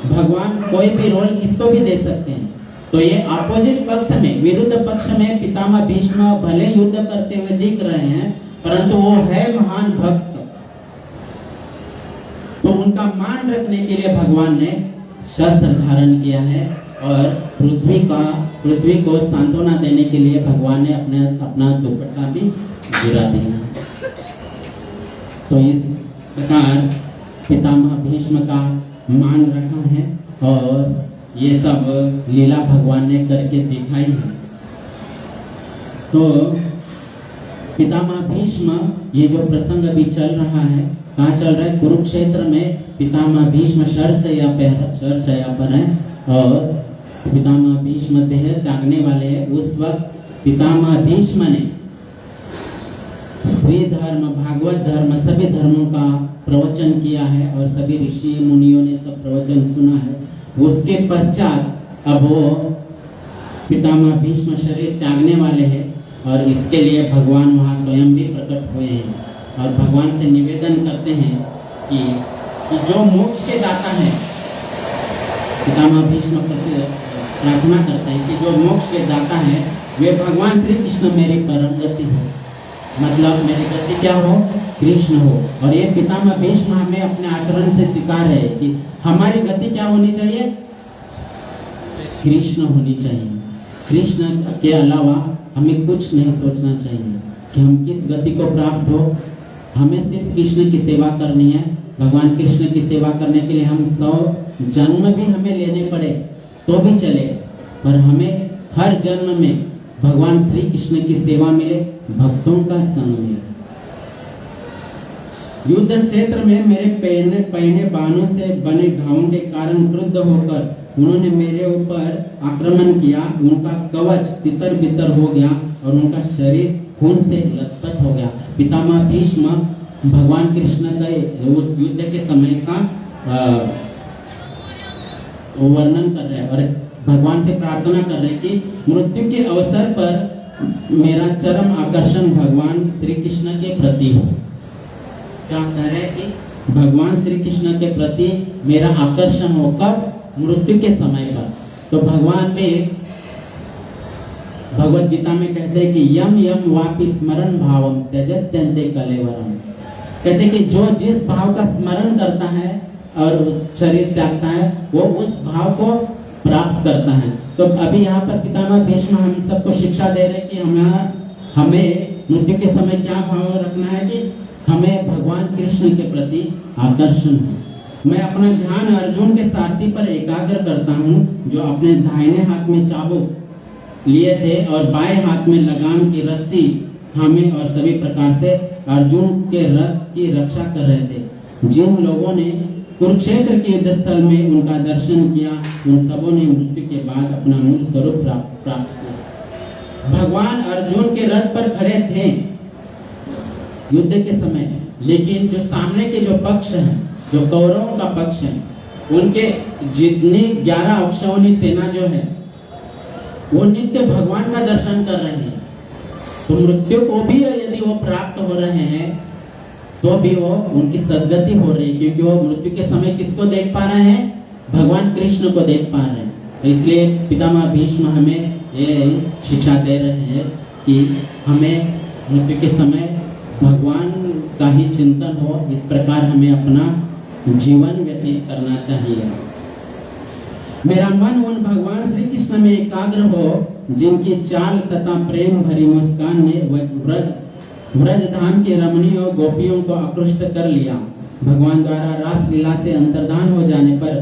भगवान कोई भी रोल किसको भी दे सकते हैं। तो ये अपोजिट पक्ष में, विरुद्ध पक्ष में पितामह भीष्म भले युद्ध करते हुए दिख रहे हैं, परंतु वो है महान भक्त। तो उनका मान रखने के लिए भगवान ने शस्त्र धारण किया है और पृथ्वी को सांत्वना देने के लिए भगवान ने अपना दुपट्टा भी गिरा दिया। तो इस प्रकार पितामह भीष्म का मान रखा है और ये सब लीला भगवान ने करके दिखाई है। तो पितामह भीष्म, ये जो प्रसंग अभी चल रहा है, कहाँ चल रहा है? कुरुक्षेत्र में पितामह भीष्म शरशय्या पर है और पितामह भीष्म देह त्यागने वाले हैं। उस वक्त पितामह भीष्म ने स्त्री धर्म, भागवत धर्म, सभी धर्मों का प्रवचन किया है और सभी ऋषि मुनियों ने सब प्रवचन सुना है। उसके पश्चात अब वो पितामह भीष्म शरीर त्यागने वाले हैं और इसके लिए भगवान वहाँ स्वयं भी प्रकट हुए हैं और भगवान से निवेदन करते हैं कि जो मोक्ष के दाता है, पितामह भीष्म प्रार्थना करते हैं कि जो मोक्ष के दाता है वे भगवान श्री कृष्ण मेरी परम गति हो, मतलब मेरी गति क्या हो? कृष्ण हो। और ये पितामह भीष्म हमें अपने आचरण से सिखा रहे हैं कि हमारी गति क्या होनी चाहिए? कृष्ण होनी चाहिए। कृष्ण के अलावा हमें कुछ नहीं सोचना चाहिए कि हम किस गति को प्राप्त हो। हमें सिर्फ कृष्ण की सेवा करनी है। भगवान कृष्ण की सेवा करने के लिए हम 100 जन्म भी हमें लेने पड़े तो भी चले, पर हमें हर जन्म में भगवान श्री कृष्ण की सेवा मिले, भक्तों का संग मिले। युद्ध क्षेत्र में मेरे पहने बाणों से बने घावों के कारण क्रुद्ध होकर उन्होंने मेरे ऊपर आक्रमण किया। उनका कवच तितर बितर हो गया और उनका शरीर खून से लथपथ हो गया। पितामह भीष्म भगवान कृष्ण का उस युद्ध के समय का वर्णन कर रहे हैं और भगवान से प्रार्थना कर रहे हैं कि मृत्यु के अवसर पर मेरा चरम आकर्षण भगवान श्री कृष्ण के प्रति हो। क्या कह रहे हैं कि भगवान श्री कृष्ण के प्रति मेरा आकर्षण हो। कब? मृत्यु के समय पर। तो भगवान में भगवत गीता में कहते हैं कि यम यम वापि स्मरण भावम त्यजत्यन्ते कलेवरम। कहते हैं कि जो जिस भाव का स्मरण करता है और शरीर त्यागता है वो उस भाव को प्राप्त करता है। तो अभी यहाँ पर पितामह भीष्म हम सबको शिक्षा दे रहे हैं कि हमें मृत्यु के समय क्या भाव रखना है कि हमें भगवान कृष्ण के प्रति आकर्षण है। मैं अपना ध्यान अर्जुन के सारथी पर एकाग्र करता हूँ जो अपने दाहिने हाथ में चाबुक लिए थे और बाएं हाथ में लगाम की रस्सी थामे और सभी प्रकार से अर्जुन के रथ की रक्षा कर रहे थे। जिन लोगों ने कुरुक्षेत्र के युद्ध स्थल में उनका दर्शन किया, उन सबों ने मृत्यु के बाद अपना मूल स्वरूप प्राप्त किया। भगवान अर्जुन के रथ पर खड़े थे युद्ध के समय, लेकिन जो सामने के जो पक्ष हैं, जो कौरवों का पक्ष है, उनके जितनी 11 अक्षौहिणी सेना जो है वो नित्य भगवान का दर्शन कर रहे हैं। तो मृत्यु को भी यदि वो प्राप्त हो रहे हैं तो भी वो उनकी सदगति हो रही है, क्योंकि वो मृत्यु के समय किसको देख पा रहे हैं? भगवान कृष्ण को देख पा रहे हैं। तो इसलिए पितामह भीष्म हमें ये शिक्षा दे रहे हैं कि हमें मृत्यु के समय भगवान का ही चिंतन हो, इस प्रकार हमें अपना जीवन व्यतीत करना चाहिए। मेरा मन उन भगवान श्री कृष्ण में एकाग्र हो जिनकी चाल तथा प्रेम भरी मुस्कान ने व्रज धाम के रमणीय गोपियों को आकृष्ट कर लिया। भगवान द्वारा रास लीला से अंतर्धान हो जाने पर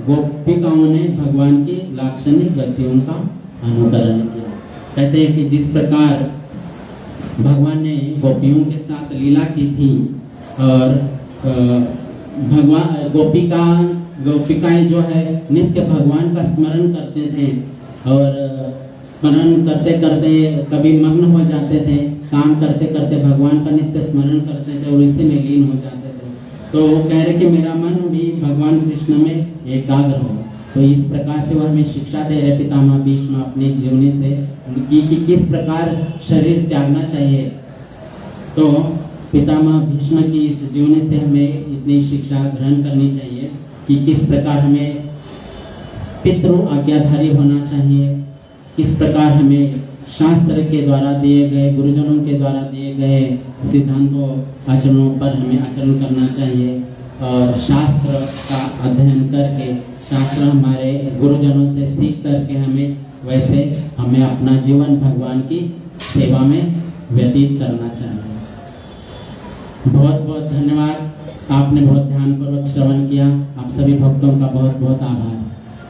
गोपिकाओं ने भगवान की लाक्षणिक गतियों का अनुकरण किया। कहते हैं कि जिस प्रकार भगवान ने गोपियों के साथ लीला की थी और भगवान गोपिकाएं जो है नित्य भगवान का स्मरण करते थे और स्मरण करते करते कभी मग्न हो जाते थे, काम करते करते भगवान का नित्य स्मरण करते थे और इसी में लीन हो जाते थे। तो वो कह रहे कि मेरा मन भी भगवान कृष्ण में एकाग्र हो। तो इस प्रकार से वह हमें शिक्षा दे रहे पितामह भीष्म अपनी जीवनी से कि किस प्रकार शरीर त्यागना चाहिए। तो पितामह भीष्म की इस जीवनी से हमें इतनी शिक्षा ग्रहण करनी चाहिए कि किस प्रकार हमें पितृ आज्ञाधारी होना चाहिए, किस प्रकार हमें शास्त्र के द्वारा दिए गए, गुरुजनों के द्वारा दिए गए सिद्धांतों आचरणों पर हमें आचरण करना चाहिए और शास्त्र का अध्ययन करके, शास्त्र हमारे गुरुजनों से सीख करके हमें अपना जीवन भगवान की सेवा में व्यतीत करना चाहिए। बहुत बहुत धन्यवाद, आपने बहुत ध्यानपूर्वक श्रवण किया। आप सभी भक्तों का बहुत बहुत आभार।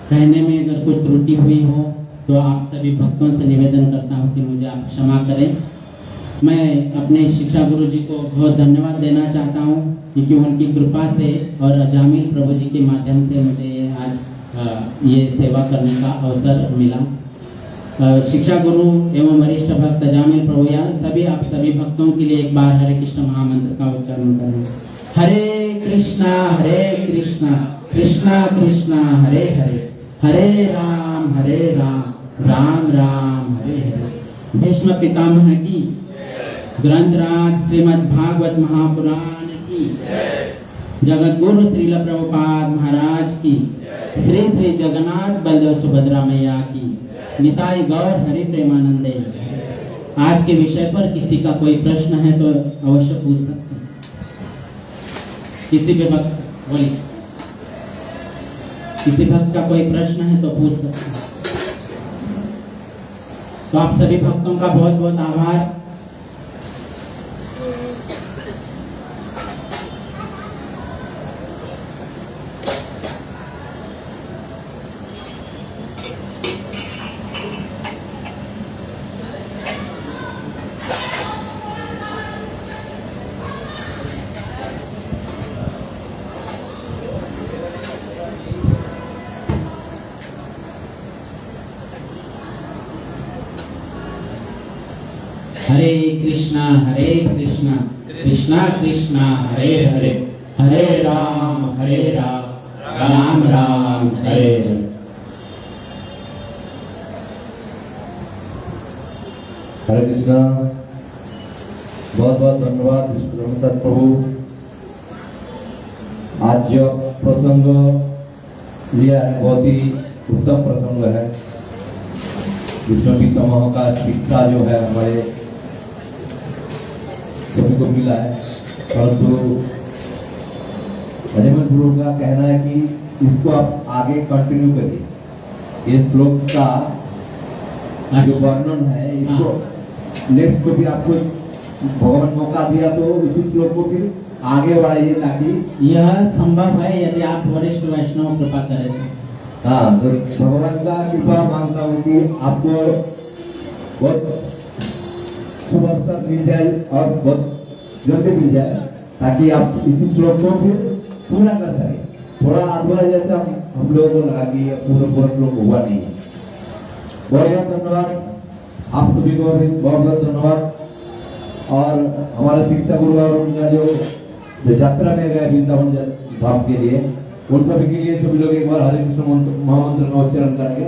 कहने में अगर कोई त्रुटि हुई हो तो आप सभी भक्तों से निवेदन करता हूँ कि मुझे आप क्षमा करें। मैं अपने शिक्षा गुरु जी को बहुत धन्यवाद देना चाहता हूँ क्योंकि उनकी कृपा से और अजामिल प्रभु जी के माध्यम से मुझे आज ये सेवा करने का अवसर मिला। शिक्षा गुरु एवं वरिष्ठ भक्त अजामिल प्रभु या आप सभी भक्तों के लिए एक बार हरे कृष्ण महामंत्र का उच्चारण करें। हरे कृष्णा कृष्णा कृष्णा हरे हरे, हरे राम राम राम हरे हरे। भीष्म पितामह की, ग्रंथराज श्रीमद् भागवत महापुराण की, जगत गुरु श्रील प्रभुपाद महाराज की, श्री श्री जगन्नाथ बलदेव सुभद्रा मैया की, निताई गौर हरि प्रेमानंदे। आज के विषय पर किसी का कोई प्रश्न है तो अवश्य पूछ सकते हैं। किसी भी भक्त बोलिए, किसी भक्त का कोई प्रश्न है तो पूछ सकते हैं। तो आप सभी भक्तों का बहुत बहुत आभार। हरे कृष्णा कृष्णा कृष्णा हरे हरे, हरे राम राम राम हरे हरे। हरे कृष्णा। बहुत बहुत धन्यवाद विष्णु प्रभु। आज जो प्रसंग लिया है बहुत ही उत्तम प्रसंग है। विष्णु पितामह का शिक्षा जो है हमारे सभी को मिला है, परंतु अजयमल गुरु का कहना है कि इसको आप आगे कंटिन्यू करिए। ये श्लोक का जो वर्णन है इसको नेक्स्ट को भी आपको भगवान मौका दिया तो इसी श्लोक को फिर आगे बढ़ाइए ताकि यह संभव है यदि आप वरिष्ठ वैष्णव कृपा करें। हाँ, तो भगवान का कृपा मांगता हूँ कि आपको बहुत शुभ अवसर मिल जाए और बहुत जल्दी मिल जाए, ताकि आप इसी श्लोक को फिर पूरा कर सकें। थोड़ा अधूरा जैसा हम लोगों को लगा कि ये पूरा श्लोक हुआ नहीं है। बहुत बहुत धन्यवाद आप सभी को भी, बहुत बहुत धन्यवाद। और हमारे शिक्षा गुरु और उनका जो यात्रा में गए वृंदावन धाम के लिए, उन सभी के लिए सभी लोग एक बार हरे कृष्ण महामंत्र का उच्चारण करेंगे।